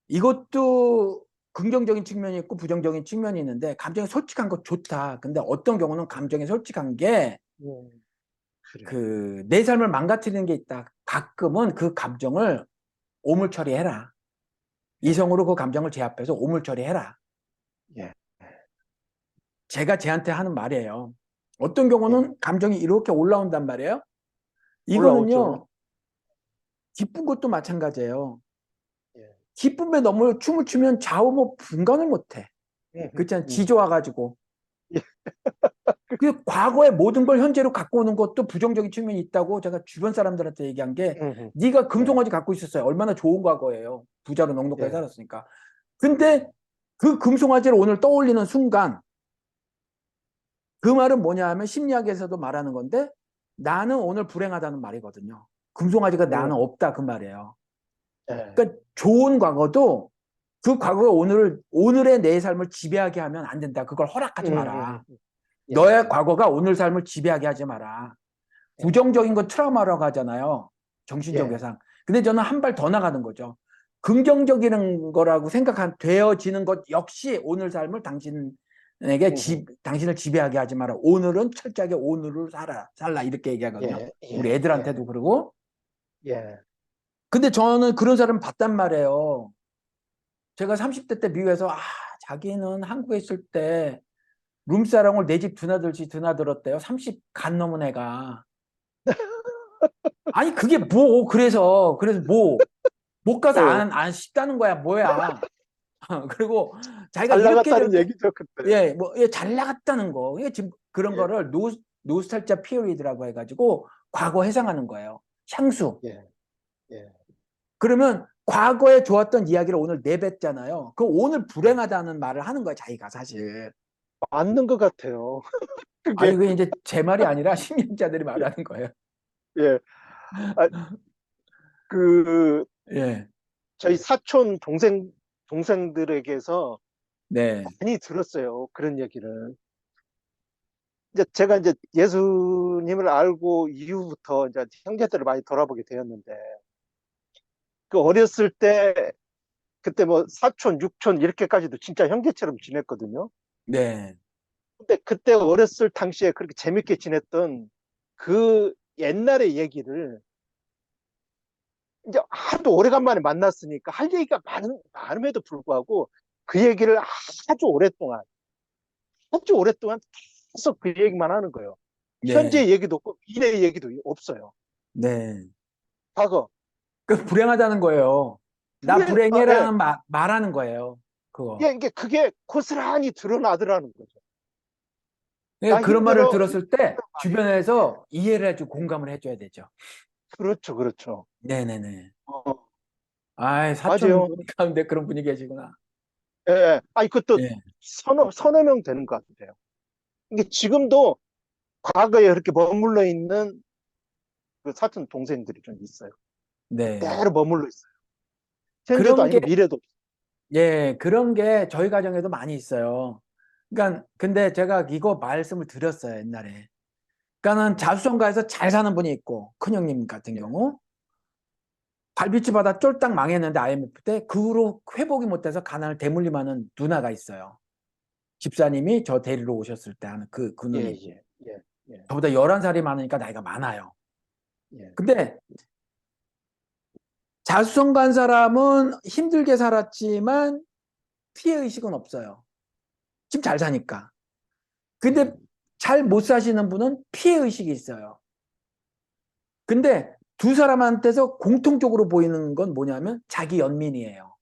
이것도 긍정적인 측면이 있고 부정적인 측면이 있는데 감정이 솔직한 거 좋다. 근데 어떤 경우는 감정이 솔직한 게 예, 그래. 그 내 삶을 망가뜨리는 게 있다. 가끔은 그 감정을 오물 처리해라. 예, 이성으로 그 감정을 제압해서 오물 처리해라. 예, 제가 쟤한테 하는 말이에요. 어떤 예, 경우는 감정이 이렇게 올라온단 말이에요. 올라오죠. 이거는요, 기쁜 것도 마찬가지예요. 예, 기쁨에 너무 춤을 추면 좌우 뭐 분간을 못해. 그렇잖아요. 음, 지조와가지고. 예, 그 과거의 모든 걸 현재로 갖고 오는 것도 부정적인 측면이 있다고 제가 주변 사람들한테 얘기한 게 네가 예, 금송아지 갖고 있었어요. 얼마나 좋은 과거예요. 부자로 넉넉하게 예, 살았으니까. 근데 그 금송아지를 오늘 떠올리는 순간 그 말은 뭐냐 하면 심리학에서도 말하는 건데 나는 오늘 불행하다는 말이거든요. 금송아지가 나는 음, 없다 그 말이에요. 예, 그러니까 좋은 과거도 그 과거가 오늘의 내 삶을 지배하게 하면 안 된다. 그걸 허락하지 마라. 예, 너의 과거가 오늘 삶을 지배하게 하지 마라. 예, 부정적인 거 트라우마라고 하잖아요. 정신적 예, 외상. 근데 저는 한 발 더 나가는 거죠. 긍정적인 거라고 되어지는 것 역시 오늘 삶을 당신을 지배하게 하지 마라. 오늘은 철저하게 오늘을 살라. 이렇게 얘기하거든요. 예, 우리 예, 애들한테도 예, 그러고. 예, 근데 저는 그런 사람 봤단 말이에요. 제가 30대 때 미국에서, 자기는 한국에 있을 때 룸사롱을 내 집 드나들지 드나들었대요. 30 간 넘은 애가. 아니, 그게 뭐, 그래서 뭐, 못 가서 예. 안 쉽다는 거야, 뭐야. 그리고 자기가 잘 이렇게 나갔다는 저렇게, 얘기죠, 그때. 예, 뭐, 예, 잘 나갔다는 거. 이게 지금 그런 예, 거를 노스탈자 피어리드라고 해가지고 과거 회상하는 거예요. 향수. 예, 예. 그러면 과거에 좋았던 이야기를 오늘 내뱉잖아요. 그 오늘 예. 불행하다는 말을 하는 거야, 자기가 사실. 맞는 것 같아요. 아니, 그게, 그게 이제 제 말이 아니라 심리학자들이 예, 말하는 거예요. 예. 아, 그, 예, 저희 동생들에게서 네, 많이 들었어요. 그런 얘기를. 이제 제가 이제 예수님을 알고 이후부터 이제 형제들을 많이 돌아보게 되었는데, 그 어렸을 때, 그때 뭐 사촌, 육촌 이렇게까지도 진짜 형제처럼 지냈거든요. 네, 근데 그때 어렸을 당시에 그렇게 재밌게 지냈던 그 옛날의 얘기를 이제 하도 오래간만에 만났으니까 할 얘기가 많음에도 불구하고 그 얘기를 아주 오랫동안 계속 그 얘기만 하는 거예요. 네, 현재 얘기도 없고 미래 얘기도 없어요. 네. 과거. 그 불행하다는 거예요. 나 예, 불행해라는 말하는 거예요. 그거. 예, 이게 그게 고스란히 드러나더라는 거죠. 예, 나 그런 말을 힘들어. 들었을 때 예, 주변에서 이해를 해주고 예. 공감을 해줘야 되죠. 그렇죠, 그렇죠. 네네네. 어, 아이, 사촌 맞아요. 분위 가운데 그런 분이 계시구나. 예, 아니, 그것도 예, 서너 명 되는 것 같아요. 이게 지금도 과거에 그렇게 머물러 있는 그 사촌 동생들이 좀 있어요. 네. 그대로 머물러 있어요. 현재도 그런 게, 아니고 미래도 없어요. 예, 그런 게 저희 가정에도 많이 있어요. 그러니까, 근데 제가 이거 말씀을 드렸어요, 옛날에. 그러니까는 자수성가에서 잘 사는 분이 있고, 큰형님 같은 예, 경우. 발비치 바다 쫄딱 망했는데 IMF 때 그 후로 회복이 못돼서 가난을 대물림하는 누나가 있어요. 집사님이 저 데리러 오셨을 때 하는 그 예, 누님. 예, 예, 예, 저보다 11살이 많으니까 나이가 많아요. 예, 근데 자수성가한 사람은 힘들게 살았지만 피해의식은 없어요. 지금 잘 사니까. 근데 음, 잘 못 사시는 분은 피해의식이 있어요. 근데 두 사람한테서 공통적으로 보이는 건 뭐냐면 자기 연민이에요.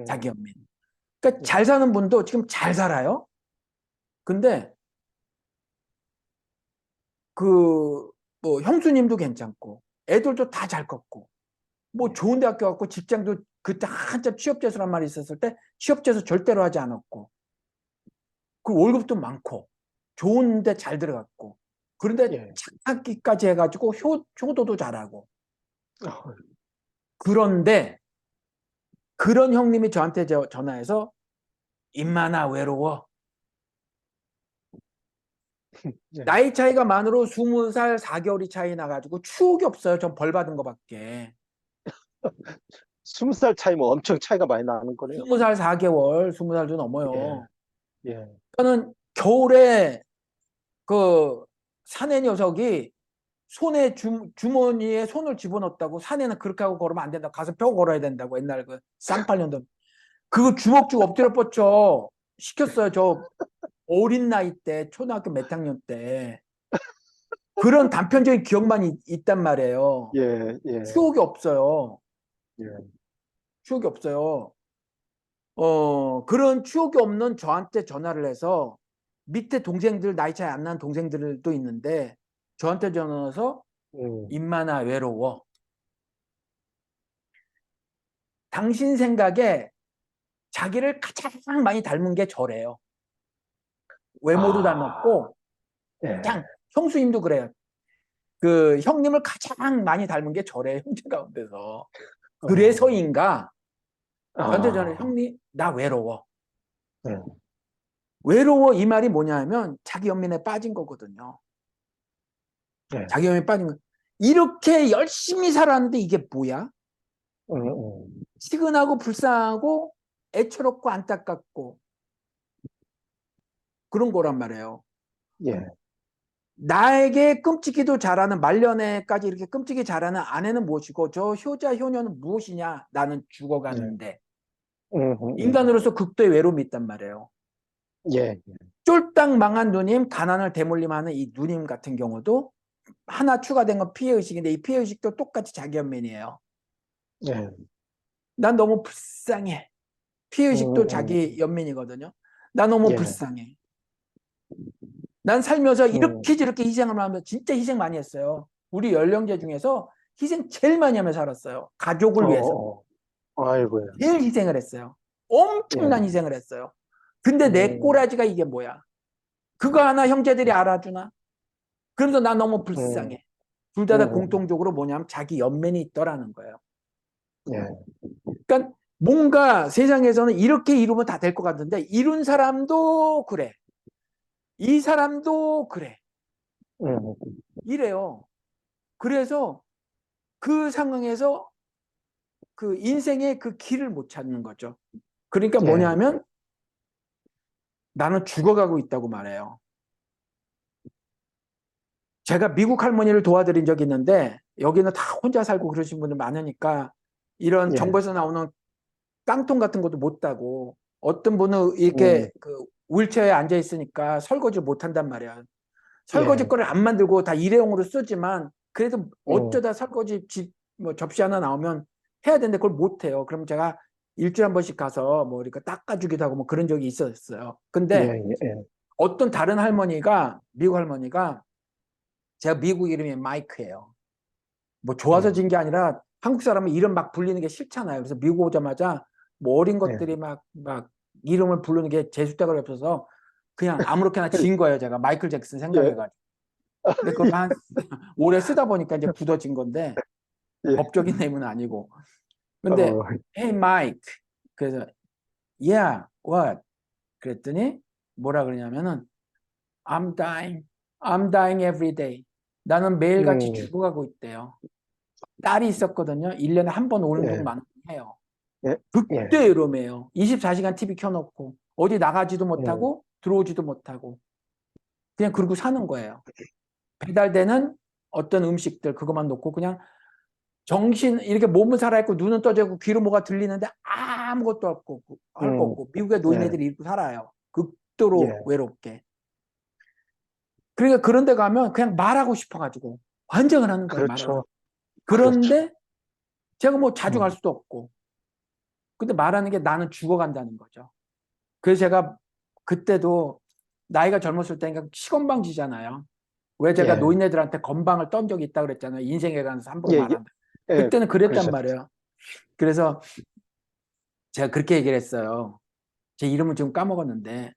자기 음, 연민. 그러니까 예, 잘 사는 분도 지금 잘 살아요. 근데 그 뭐 형수님도 괜찮고 애들도 다 잘 컸고 뭐 좋은 대학교 갔고 직장도 그때 한참 취업재수란 말이 있었을 때 취업재수 절대로 하지 않았고 그 월급도 많고 좋은데 잘 들어갔고 그런데 예. 착하기까지 해가지고 효도도 잘하고 어, 그런데 그런 형님이 저한테 전화해서 임마나 외로워. 예. 나이 차이가 만으로 20살 4개월이 차이 나가지고 추억이 없어요. 전 벌 받은 거밖에. 20살 차이면 엄청 차이가 많이 나는 거네요. 20살 4개월, 20살도 예. 넘어요. 예. 저는 겨울에 그 사내 녀석이 손에 주머니에 손을 집어넣었다고 사내는 그렇게 하고 걸으면 안 된다고 가서 펴고 걸어야 된다고 옛날 그 쌍팔년도 그거 주먹 쥐고 엎드려 뻗쳐 시켰어요. 저 어린 나이 때 초등학교 몇 학년 때 그런 단편적인 기억만 있단 말이에요. 예. 예. 추억이 없어요. 예. 추억이 없어요. 그런 추억이 없는 저한테 전화를 해서 밑에 동생들 나이 차이 안 나는 동생들도 있는데 저한테 전화해서 음. 임마나 외로워. 당신 생각에 자기를 가장 많이 닮은 게 저래요. 외모도 아, 닮았고 예. 가장 형수님도 그래요. 그 형님을 가장 많이 닮은 게 저래요. 형제 가운데서. 어, 그래서인가 저한테 전화 아, 형님 나 외로워. 예. 외로워 이 말이 뭐냐면 자기 연민에 빠진 거거든요. 예. 자기 연민에 빠진 거. 이렇게 열심히 살았는데 이게 뭐야? 음, 음. 치근하고 불쌍하고 애처롭고 안타깝고 그런 거란 말이에요. 예. 나에게 끔찍이도 잘하는 말년에까지 이렇게 끔찍이 잘하는 아내는 무엇이고 저 효자 효녀는 무엇이냐? 나는 예. 죽어가는데 음, 음, 음. 인간으로서 극도의 외로움이 있단 말이에요. 예. 쫄딱 망한 누님, 가난을 대물림하는 이 누님 같은 경우도 하나 추가된 건 피해의식인데 이 피해의식도 똑같이 자기 연민이에요. 예. 난 너무 불쌍해. 음, 피해의식도 자기 음. 연민이거든요. 나 너무 예. 불쌍해. 난 살면서 음. 이렇게 저렇게 희생을 하면서 진짜 희생 많이 했어요. 우리 연령대 중에서 희생 제일 많이 하며 살았어요. 가족을 위해서. 어, 아이고야. 제일 희생을 했어요. 예. 엄청난 희생을 했어요. 근데 내 음, 꼬라지가 이게 뭐야? 그거 하나 형제들이 알아주나? 그래서 나 너무 음, 불쌍해. 둘 다 음. 공통적으로 뭐냐면 자기 연민이 있더라는 거예요. 예. 그러니까 뭔가 세상에서는 이렇게 이루면 다 될 것 같은데 이룬 사람도 그래. 이 사람도 그래. 음, 이래요. 그래서 그 상황에서 그 인생의 그 길을 못 찾는 거죠. 그러니까 예. 뭐냐면 나는 죽어가고 있다고 말해요. 제가 미국 할머니를 도와드린 적이 있는데 여기는 다 혼자 살고 그러신 분들 많으니까 이런 예. 정부에서 나오는 깡통 같은 것도 못 따고 어떤 분은 음, 이렇게 그 윌체어에 앉아 있으니까 설거지 못 한단 말이야. 설거지 예. 거를 안 만들고 다 일회용으로 쓰지만 그래도 음, 어쩌다 설거지 뭐 접시 하나 나오면 해야 되는데 그걸 못 해요. 그럼 제가 일주일에 한 번씩 가서 뭐 이렇게 닦아주기도 하고 뭐 그런 적이 있었어요. 예, 근데 예, 어떤 다른 할머니가 미국 할머니가 제가 미국 이름이 마이크예요. 뭐 좋아서 음, 진 게 아니라 한국 사람은 이름 막 불리는 게 싫잖아요. 그래서 미국 오자마자 뭐 어린 예. 것들이 막 이름을 부르는 게 재수대가 없어서 그냥 아무렇게나 지은 거예요. 제가 마이클 잭슨 예. 생각해가지고. 근데 그걸 한 오래 쓰다 보니까 이제 굳어진 건데 예. 법적인 내용은 아니고. 근데 어, Hey Mike. 그래서 Yeah, what? 그랬더니 뭐라 그러냐면은 I'm dying. I'm dying every day. 나는 매일같이 음, 죽어가고 있대요. 딸이 있었거든요. 1년에 한 번 오는 예, 동만 해요. 예, 예. 극도의 외로움이에요. 24시간 TV 켜놓고 어디 나가지도 음, 못하고 들어오지도 못하고 그냥 그러고 사는 거예요. 배달되는 어떤 음식들 그것만 놓고 그냥 정신 이렇게 몸은 살아있고 눈은 떠져 있고 귀로 뭐가 들리는데 아무것도 없고 할 거 음, 없고 미국의 예, 노인네들이 이렇게 살아요. 극도로 예. 외롭게. 그러니까 그런 데 가면 그냥 말하고 싶어가지고 환장을 하는 거예요. 말하고. 그렇죠. 그렇죠. 그런데 제가 뭐 자주 갈 음, 수도 없고 근데 말하는 게 나는 죽어간다는 거죠. 그래서 제가 그때도 나이가 젊었을 때니까 시건방지잖아요. 왜 제가 예, 노인네들한테 건방을 떤 적이 있다 그랬잖아요. 인생에 관해서 함부로 예, 예, 말한다. 예, 그때는 그랬단 그러셨죠. 말이에요. 그래서 제가 그렇게 얘기를 했어요. 제 이름을 좀 까먹었는데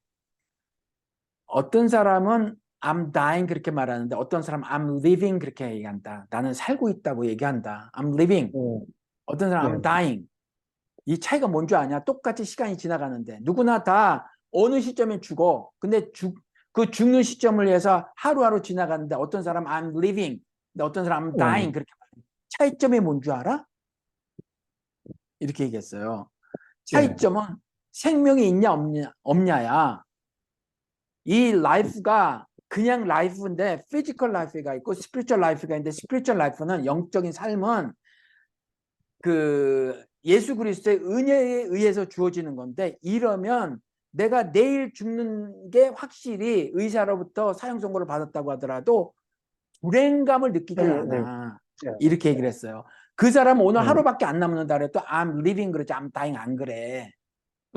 어떤 사람은 I'm dying 그렇게 말하는데 어떤 사람은 I'm living 그렇게 얘기한다. 나는 살고 있다고 얘기한다. I'm living. 음, 어떤 사람은 I'm 예, dying. 이 차이가 뭔 줄 아냐? 똑같이 시간이 지나가는데 누구나 다 어느 시점에 죽어. 근데 그 죽는 시점을 위해서 하루하루 지나가는데 어떤 사람은 I'm living. 근데 어떤 사람은 I'm dying. 음, 그렇게 말해. 차이점이 뭔 줄 알아? 이렇게 얘기했어요. 예, 차이점은 생명이 있냐 없냐야. 이 라이프가 그냥 라이프인데 피지컬 라이프가 있고 스피리추얼 라이프가 있는데 스피리추얼 라이프는 영적인 삶은 그 예수 그리스도의 은혜에 의해서 주어지는 건데 이러면 내가 내일 죽는 게 확실히 의사로부터 사형 선고를 받았다고 하더라도 불행감을 느끼질 않아. 예, 이렇게 얘기를 했어요. 그 사람은 오늘 음, 하루밖에 안 남는다 그래도 I'm living 그러지 I'm dying 안 그래.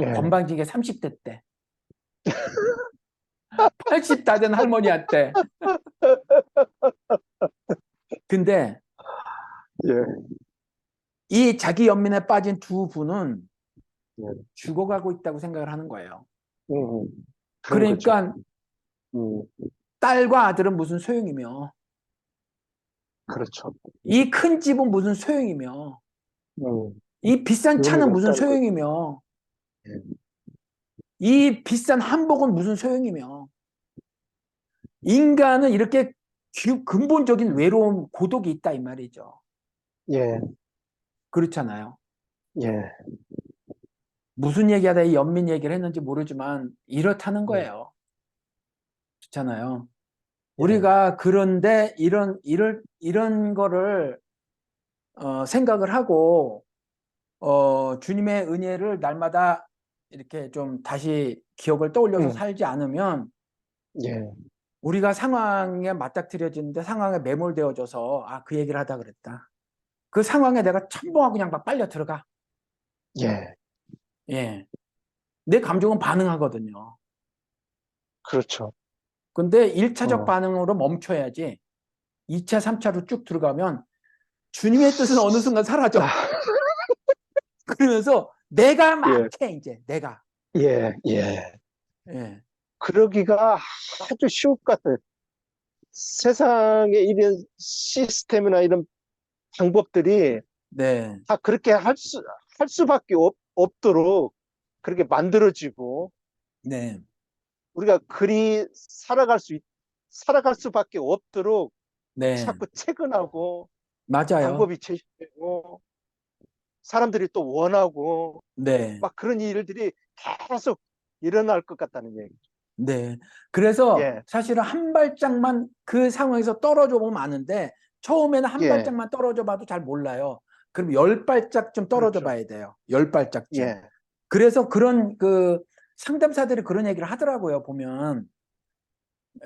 예, 건방지게 30대 때 80 다 된 할머니한테. 근데 예, 이 자기 연민에 빠진 두 분은 예, 죽어가고 있다고 생각을 하는 거예요. 음, 그런 거죠. 그러니까 음, 딸과 아들은 무슨 소용이며 그렇죠. 이 큰 집은 무슨 소용이며 음, 이 비싼 차는 의미가 무슨 없다는 거죠. 소용이며 예, 이 비싼 한복은 무슨 소용이며 인간은 이렇게 근본적인 외로움, 고독이 있다 이 말이죠. 예, 그렇잖아요. 예, 무슨 얘기하다 이 연민 얘기를 했는지 모르지만 이렇다는 예, 거예요. 그렇잖아요. 예, 우리가 그런데 이런 거를 생각을 하고 주님의 은혜를 날마다 이렇게 좀 다시 기억을 떠올려서 음, 살지 않으면 예, 우리가 상황에 맞닥뜨려지는데 상황에 매몰되어져서 아, 그 얘기를 하다 그랬다. 그 상황에 내가 첨벙하고 그냥 막 빨려 들어가. 예, 예. 내 감정은 반응하거든요. 그렇죠. 근데 1차적 어, 반응으로 멈춰야지 2차, 3차로 쭉 들어가면 주님의 뜻은 어느 순간 사라져. 아, 그러면서 내가 막 예, 해, 이제 내가. 예, 예. 예. 그러기가 아주 쉬울 것 같아요. 세상에 이런 시스템이나 이런 방법들이 네. 다 그렇게 할 수밖에 없도록 그렇게 만들어지고 네. 우리가 살아갈 수밖에 없도록 네. 자꾸 채근하고 맞아요. 방법이 제시되고 사람들이 또 원하고 네. 막 그런 일들이 계속 일어날 것 같다는 얘기죠. 네. 그래서 예, 사실은 한 발짝만 그 상황에서 떨어져 보면 아는데 처음에는 한 예, 발짝만 떨어져 봐도 잘 몰라요. 그럼 열 발짝 좀 떨어져 그렇죠. 봐야 돼요. 열 발짝쯤. 예, 그래서 그런 그 상담사들이 그런 얘기를 하더라고요. 보면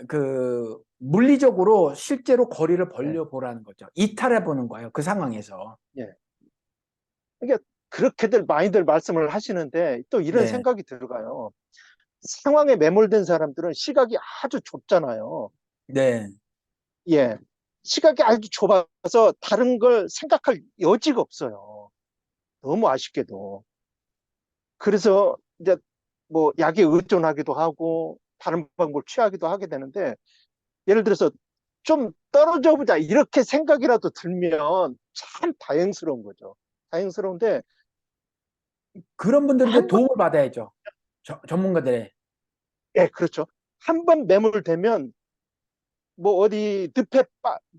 그 물리적으로 실제로 거리를 예, 벌려 보라는 거죠. 이탈해 보는 거예요. 그 상황에서. 예. 그러니까 그렇게들 많이들 말씀을 하시는데 또 이런 네. 생각이 들어가요. 상황에 매몰된 사람들은 시각이 아주 좁잖아요. 네. 예. 시각이 아주 좁아서 다른 걸 생각할 여지가 없어요. 너무 아쉽게도. 그래서 이제 뭐 약에 의존하기도 하고 다른 방법을 취하기도 하게 되는데 예를 들어서 좀 떨어져 보자 이렇게 생각이라도 들면 참 다행스러운 거죠. 다행스러운데 그런 분들에게 한 번, 도움을 받아야죠. 전문가들의. 예, 그렇죠. 한 번 매몰되면 뭐 어디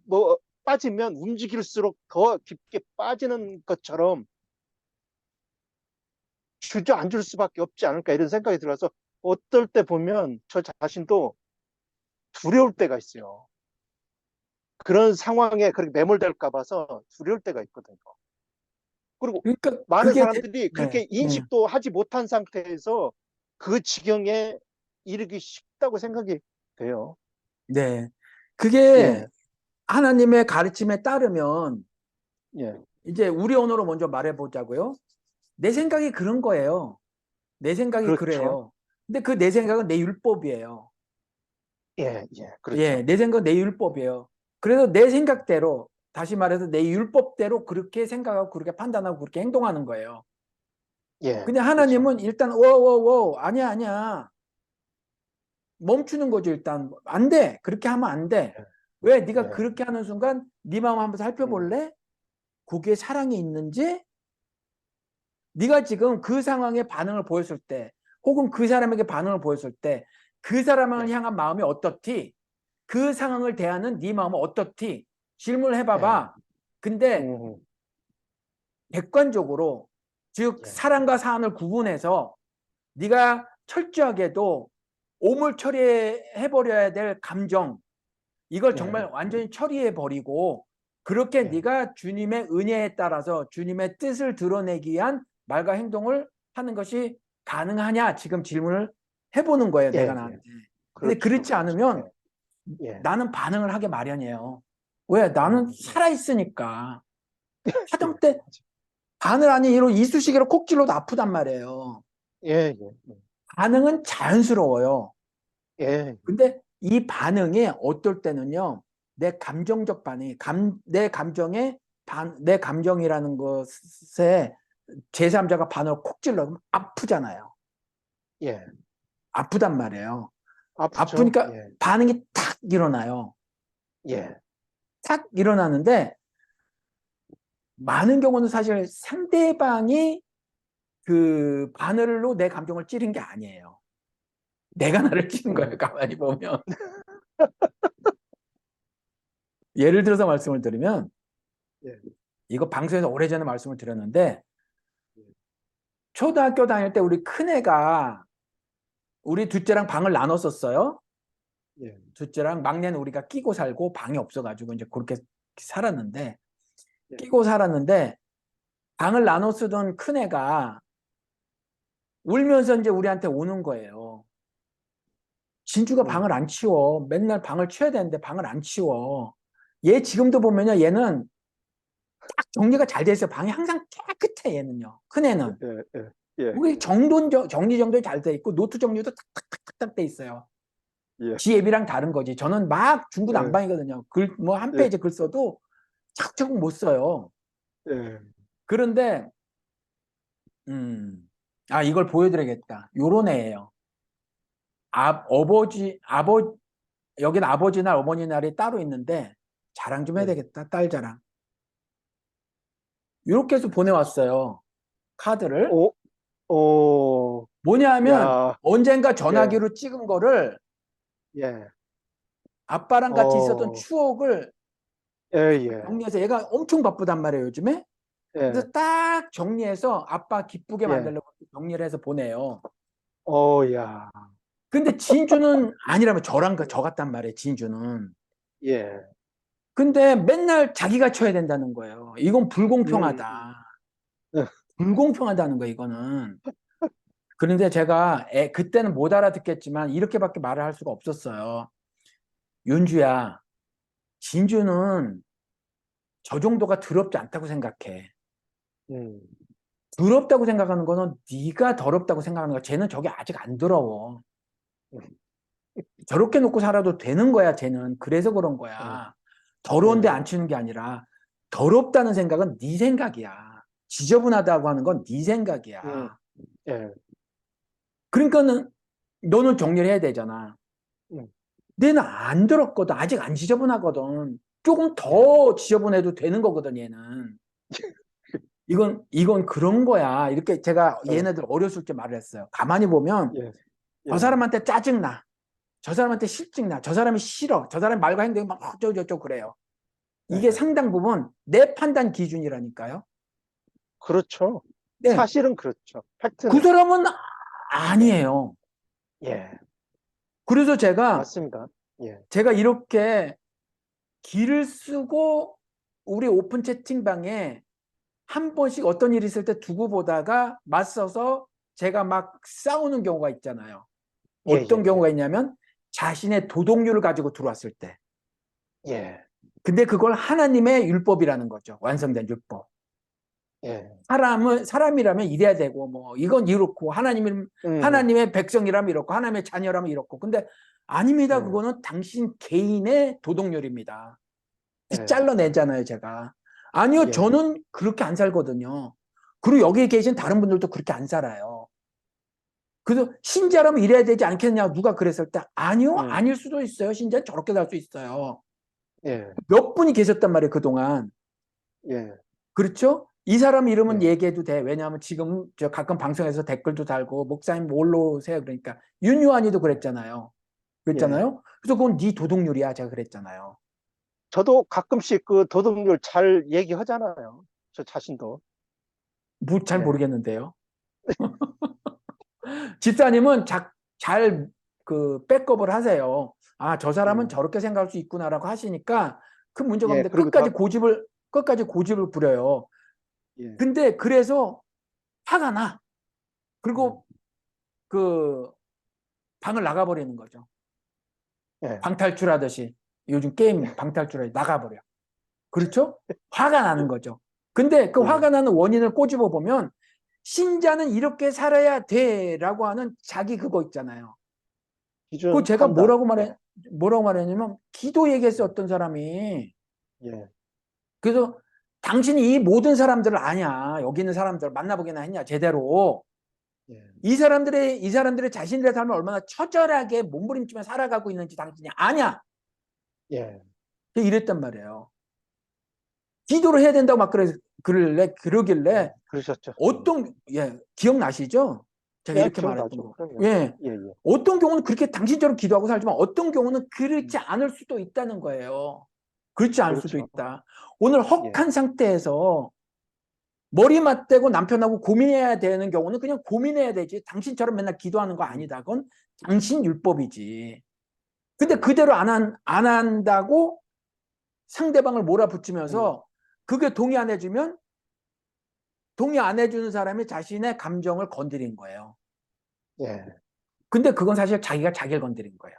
뭐 빠지면 움직일수록 더 깊게 빠지는 것처럼 주저앉을 수밖에 없지 않을까 이런 생각이 들어서 어떨 때 보면 저 자신도 두려울 때가 있어요. 그런 상황에 그렇게 매몰될까 봐서 두려울 때가 있거든요. 그리고 그러니까 많은 그게 사람들이 네. 그렇게 네. 인식도 하지 못한 상태에서 그 지경에 이르기 쉽다고 생각이 돼요. 네. 그게 예, 하나님의 가르침에 따르면 예, 이제 우리 언어로 먼저 말해 보자고요. 내 생각이 그런 거예요. 내 생각이 그렇죠. 그래요. 근데 그 내 생각은 내 율법이에요. 예, 예, 예, 그렇죠. 내 생각은 내 율법이에요. 그래서 내 생각대로 다시 말해서 내 율법대로 그렇게 생각하고 그렇게 판단하고 그렇게 행동하는 거예요. 예, 근데 그렇죠. 하나님은 일단 워워워 아니야 아니야 멈추는 거죠. 일단 안 돼. 그렇게 하면 안 돼. 예, 왜? 네가 예, 그렇게 하는 순간 네 마음 한번 음, 살펴볼래? 거기에 사랑이 있는지 네가 지금 그 상황에 반응을 보였을 때 혹은 그 사람에게 반응을 보였을 때 그 사람을 예, 향한 마음이 어떻디? 그 상황을 대하는 네 마음은 어떻디? 질문을 예, 해봐봐. 근데 음, 객관적으로 즉 예, 사랑과 사안을 구분해서 네가 철저하게도 오물 처리해버려야 될 감정 이걸 예, 정말 완전히 처리해버리고 그렇게 예, 네가 주님의 은혜에 따라서 주님의 뜻을 드러내기 위한 말과 행동을 하는 것이 가능하냐 지금 질문을 해보는 거예요. 예, 내가 예. 나한테. 근데 그렇죠, 그렇지 그렇죠. 않으면 예, 예, 나는 반응을 하게 마련이에요. 왜? 나는 음, 살아있으니까. 예, 하다못해 바늘 아니 이런 이쑤시개로 콕 찔러도 아프단 말이에요. 예, 예, 반응은 자연스러워요. 예, 근데 이 반응이 어떨 때는요, 내 감정적 반응이, 내 감정에, 내 감정이라는 것에 제3자가 반응을 콕 찔러면 아프잖아요. 예. 아프단 말이에요. 아프죠? 아프니까 예, 반응이 탁 일어나요. 예, 탁 일어나는데, 많은 경우는 사실 상대방이 그 바늘로 내 감정을 찌른 게 아니에요. 내가 나를 찌른 거예요, 음, 가만히 보면. 예를 들어서 말씀을 드리면, 예, 이거 방송에서 오래전에 말씀을 드렸는데, 예, 초등학교 다닐 때 우리 큰애가 우리 둘째랑 방을 나눴었어요. 예, 둘째랑 막내는 우리가 끼고 살고 방이 없어가지고 이제 그렇게 살았는데 예, 끼고 살았는데 방을 나눠 쓰던 큰애가 울면서 이제 우리한테 오는 거예요. 진주가 방을 음, 안 치워. 맨날 방을 치워야 되는데 방을 안 치워. 얘 지금도 보면요. 얘는 딱 정리가 잘 돼 있어요. 방이 항상 깨끗해 얘는요. 큰애는. 예, 예, 예, 우리 정리정돈이 잘 돼 있고 노트 정리도 탁탁탁탁 돼 있어요. 예, 지 앱이랑 다른 거지. 저는 막 예, 중구난방이거든요. 뭐 한 예, 페이지 글 써도 차곡차곡 못 써요. 예, 그런데 이걸 보여드려야겠다. 요런 애예요. 여기는 아버지 날, 어머니 날이 따로 있는데 자랑 좀 해야 예. 되겠다. 딸 자랑. 이렇게 해서 보내왔어요. 카드를. 오, 오, 뭐냐 하면 야, 언젠가 예, 전화기로 찍은 거를 예, 아빠랑 같이 있었던 어, 추억을 예, 예, 정리해서 얘가 엄청 바쁘단 말이에요, 요즘에. 예, 그래서 딱 정리해서 아빠 기쁘게 예, 만들려고 정리를 해서 보내요. 야, 근데 진주는 아니라면 저 같단 말이에요, 진주는. 예, 근데 맨날 자기가 쳐야 된다는 거예요. 이건 음, 불공평하다. 음, 불공평하다는 거예요, 이거는. 그런데 제가 그때는 못 알아듣겠지만 이렇게밖에 말을 할 수가 없었어요. 윤주야, 진주는 저 정도가 더럽지 않다고 생각해. 음, 더럽다고 생각하는 거는 네가 더럽다고 생각하는 거야. 쟤는 저게 아직 안 더러워. 음, 저렇게 놓고 살아도 되는 거야, 쟤는. 그래서 그런 음, 거야. 더러운데 음, 앉히는 게 아니라 더럽다는 생각은 네 생각이야. 지저분하다고 하는 건 네 음, 생각이야. 예, 그러니까는 너는 정리를 해야 되잖아. 음, 얘는 안 더럽거든. 아직 안 지저분하거든. 조금 예, 더 지저분해도 되는 거거든, 얘는. 이건 그런 거야. 이렇게 제가 어, 얘네들 어렸을 때 말을 했어요. 가만히 보면 예, 저 예, 사람한테 짜증나. 저 사람한테 실증나. 저 사람이 싫어. 저 사람 말과 행동이 막 어쩌고저쩌고 그래요. 이게 예. 상당 부분 내 판단 기준이라니까요. 그렇죠. 네. 사실은 그렇죠. 그 팩트는. 사람은 예, 아니에요. 예, 그래서 제가 맞습니다. 예, 제가 이렇게 기를 쓰고 우리 오픈 채팅방에 한 번씩 어떤 일이 있을 때 두고 보다가 맞서서 제가 막 싸우는 경우가 있잖아요. 예, 어떤 예, 예, 경우가 있냐면 자신의 도덕률을 가지고 들어왔을 때. 예, 근데 그걸 하나님의 율법이라는 거죠. 완성된 율법. 예, 사람이라면 이래야 되고, 뭐, 이건 이렇고, 음, 하나님의 백성이라면 이렇고, 하나님의 자녀라면 이렇고. 근데 아닙니다. 음, 그거는 당신 개인의 도덕률입니다. 예, 잘라내잖아요, 제가. 아니요, 예, 저는 그렇게 안 살거든요. 그리고 여기 계신 다른 분들도 그렇게 안 살아요. 그래서 신자라면 이래야 되지 않겠냐, 누가 그랬을 때, 아니요, 음, 아닐 수도 있어요. 신자는 저렇게 살 수 있어요. 예, 몇 분이 계셨단 말이에요, 그동안. 예, 그렇죠? 이 사람 이름은 예, 얘기해도 돼. 왜냐하면 지금 저 가끔 방송에서 댓글도 달고, 목사님 뭘로 오세요? 그러니까, 윤요한이도 그랬잖아요. 예. 그랬잖아요. 그래서 그건 네 도덕률이야. 제가 그랬잖아요. 저도 가끔씩 그 도덕률 잘 얘기하잖아요. 저 자신도. 뭐 잘 예, 모르겠는데요. 집사님은 잘 그 백업을 하세요. 아, 저 사람은 음, 저렇게 생각할 수 있구나라고 하시니까 큰 문제가 예, 없는데 그러기도 하고, 끝까지 고집을 부려요. 예, 근데 그래서 화가 나. 음, 그리고 그 방을 나가버리는 거죠. 예, 방탈출하듯이. 요즘 게임 방탈출하듯이 나가버려. 그렇죠? 화가 나는 거죠. 근데 그 예. 화가 나는 원인을 꼬집어 보면 신자는 이렇게 살아야 돼라고 하는 자기 그거 있잖아요. 그 기준, 제가 판단, 뭐라고 말했냐면 기도 얘기했어 어떤 사람이. 예, 그래서 당신이 이 모든 사람들을 아냐. 여기 있는 사람들을 만나보기나 했냐 제대로. 예, 이 사람들의 자신들의 삶을 얼마나 처절하게 몸부림치며 살아가고 있는지 당신이 아냐. 예, 이랬단 말이에요. 기도를 해야 된다고 막 그러길래 그러셨죠. 기억나시죠? 제가 예, 이렇게 말했던 기억나죠. 거. 그럼요. 예. 예, 예, 어떤 경우는 그렇게 당신처럼 기도하고 살지만 어떤 경우는 그렇지 음, 않을 수도 있다는 거예요. 그렇지 않을 수도 그렇죠. 있다. 오늘 예, 헉한 상태에서 머리 맞대고 남편하고 고민해야 되는 경우는 그냥 고민해야 되지. 당신처럼 맨날 기도하는 거 음, 아니다. 그건 당신 율법이지. 근데 예, 그대로 안 한다고 상대방을 음, 몰아붙이면서 그게 동의 안 해주는 사람이 자신의 감정을 건드린 거예요. 예. 근데 그건 사실 자기가 자기를 건드린 거예요.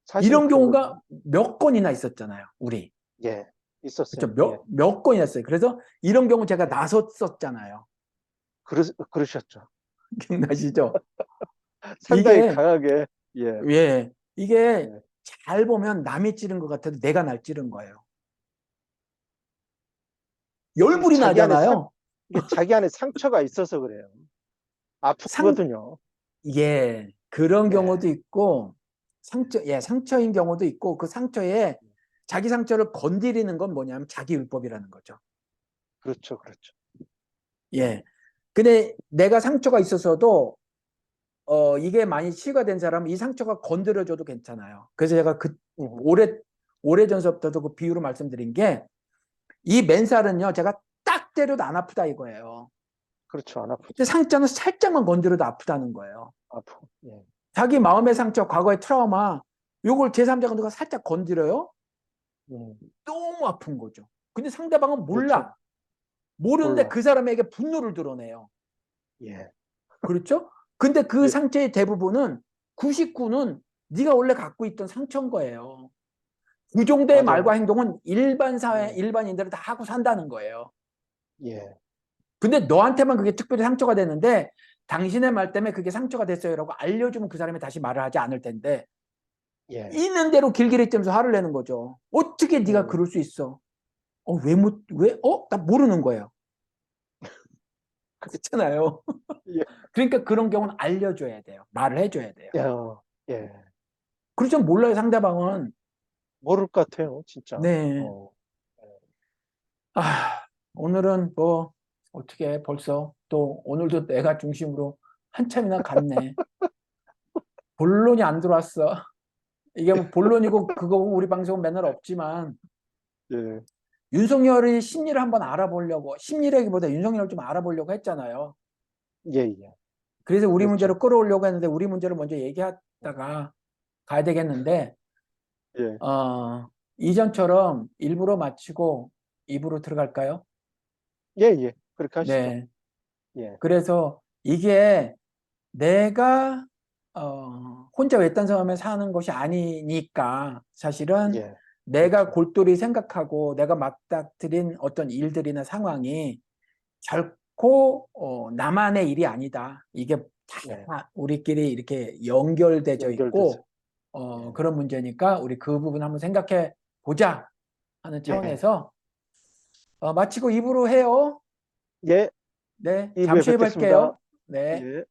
사실 이런 그, 경우가 몇 건이나 있었잖아요, 우리. 예, 그렇죠? 있었어요. 예, 몇 건이나 있어요. 그래서 이런 경우 제가 예. 나섰었잖아요. 그러셨죠. 기억나시죠? 상당히 이게, 강하게, 예, 예, 이게 예. 잘 보면 남이 찌른 것 같아도 내가 날 찌른 거예요. 이게 열불이 나잖아요. 이게 자기 안에 상처가 있어서 그래요. 상, 아프거든요. 예, 그런 경우도 예, 있고, 예. 상처인 경우도 있고, 그 상처에 자기 상처를 건드리는 건 뭐냐면 자기 율법이라는 거죠. 그렇죠, 그렇죠. 예. 근데 내가 상처가 있어서도 이게 많이 치유가 된 사람은 이 상처가 건드려줘도 괜찮아요. 그래서 제가 음, 오래 전서부터도 그 비유로 말씀드린 게 이 맨살은요, 제가 딱 때려도 안 아프다 이거예요. 그렇죠. 안 근데 아프죠. 상처는 살짝만 건드려도 아프다는 거예요. 예, 자기 마음의 상처, 과거의 트라우마, 요걸 제3자가 누가 살짝 건드려요? 음, 너무 아픈 거죠. 근데 상대방은 그렇죠. 몰라. 모르는데 몰라. 그 사람에게 분노를 드러내요. 예, 그렇죠? 근데 그 예, 상처의 대부분은 99는 네가 원래 갖고 있던 상처인 거예요. 그 정도의 말과 맞아요. 행동은 일반 사회, 음, 일반인들은 다 하고 산다는 거예요. 예, 근데 너한테만 그게 특별히 상처가 됐는데 당신의 말 때문에 그게 상처가 됐어요라고 알려주면 그 사람이 다시 말을 하지 않을 텐데 예, 있는 대로 길길이 찌면서 화를 내는 거죠. 어떻게 네가 음, 그럴 수 있어? 나 모르는 거예요. 그렇잖아요. 예, 그러니까 그런 경우는 알려줘야 돼요. 말을 해줘야 돼요. 예. 그렇죠. 몰라요, 상대방은. 모를 것 같아요, 진짜. 네. 아, 오늘은 뭐, 어떻게 벌써 또 오늘도 내가 중심으로 한참이나 갔네. 본론이 안 들어왔어. 이게 뭐 본론이고 그거고 우리 방송은 맨날 없지만 예, 윤석열의 심리를 한번 알아보려고 심리라기보다 윤석열을 좀 알아보려고 했잖아요. 예, 예. 그래서 우리 그렇죠. 문제로 끌어오려고 했는데 우리 문제를 먼저 얘기하다가 가야 되겠는데 예, 이전처럼 일부러 마치고 입으로 들어갈까요? 예, 예. 그렇게 하시죠. 네. 예, 그래서 이게 내가 혼자 외딴 섬에 사는 것이 아니니까 사실은 예. 내가 그렇죠. 골똘히 생각하고 내가 맞닥뜨린 어떤 일들이나 상황이 결코 나만의 일이 아니다. 이게 예, 다 우리끼리 이렇게 연결되어 연결돼서. 있고 예, 그런 문제니까 우리 그 부분 한번 생각해 보자. 하는 예, 차원에서 마치고 입으로 해요. 예, 네, 2부에 잠시 후에 뵙겠습니다. 뵐게요. 네. 예.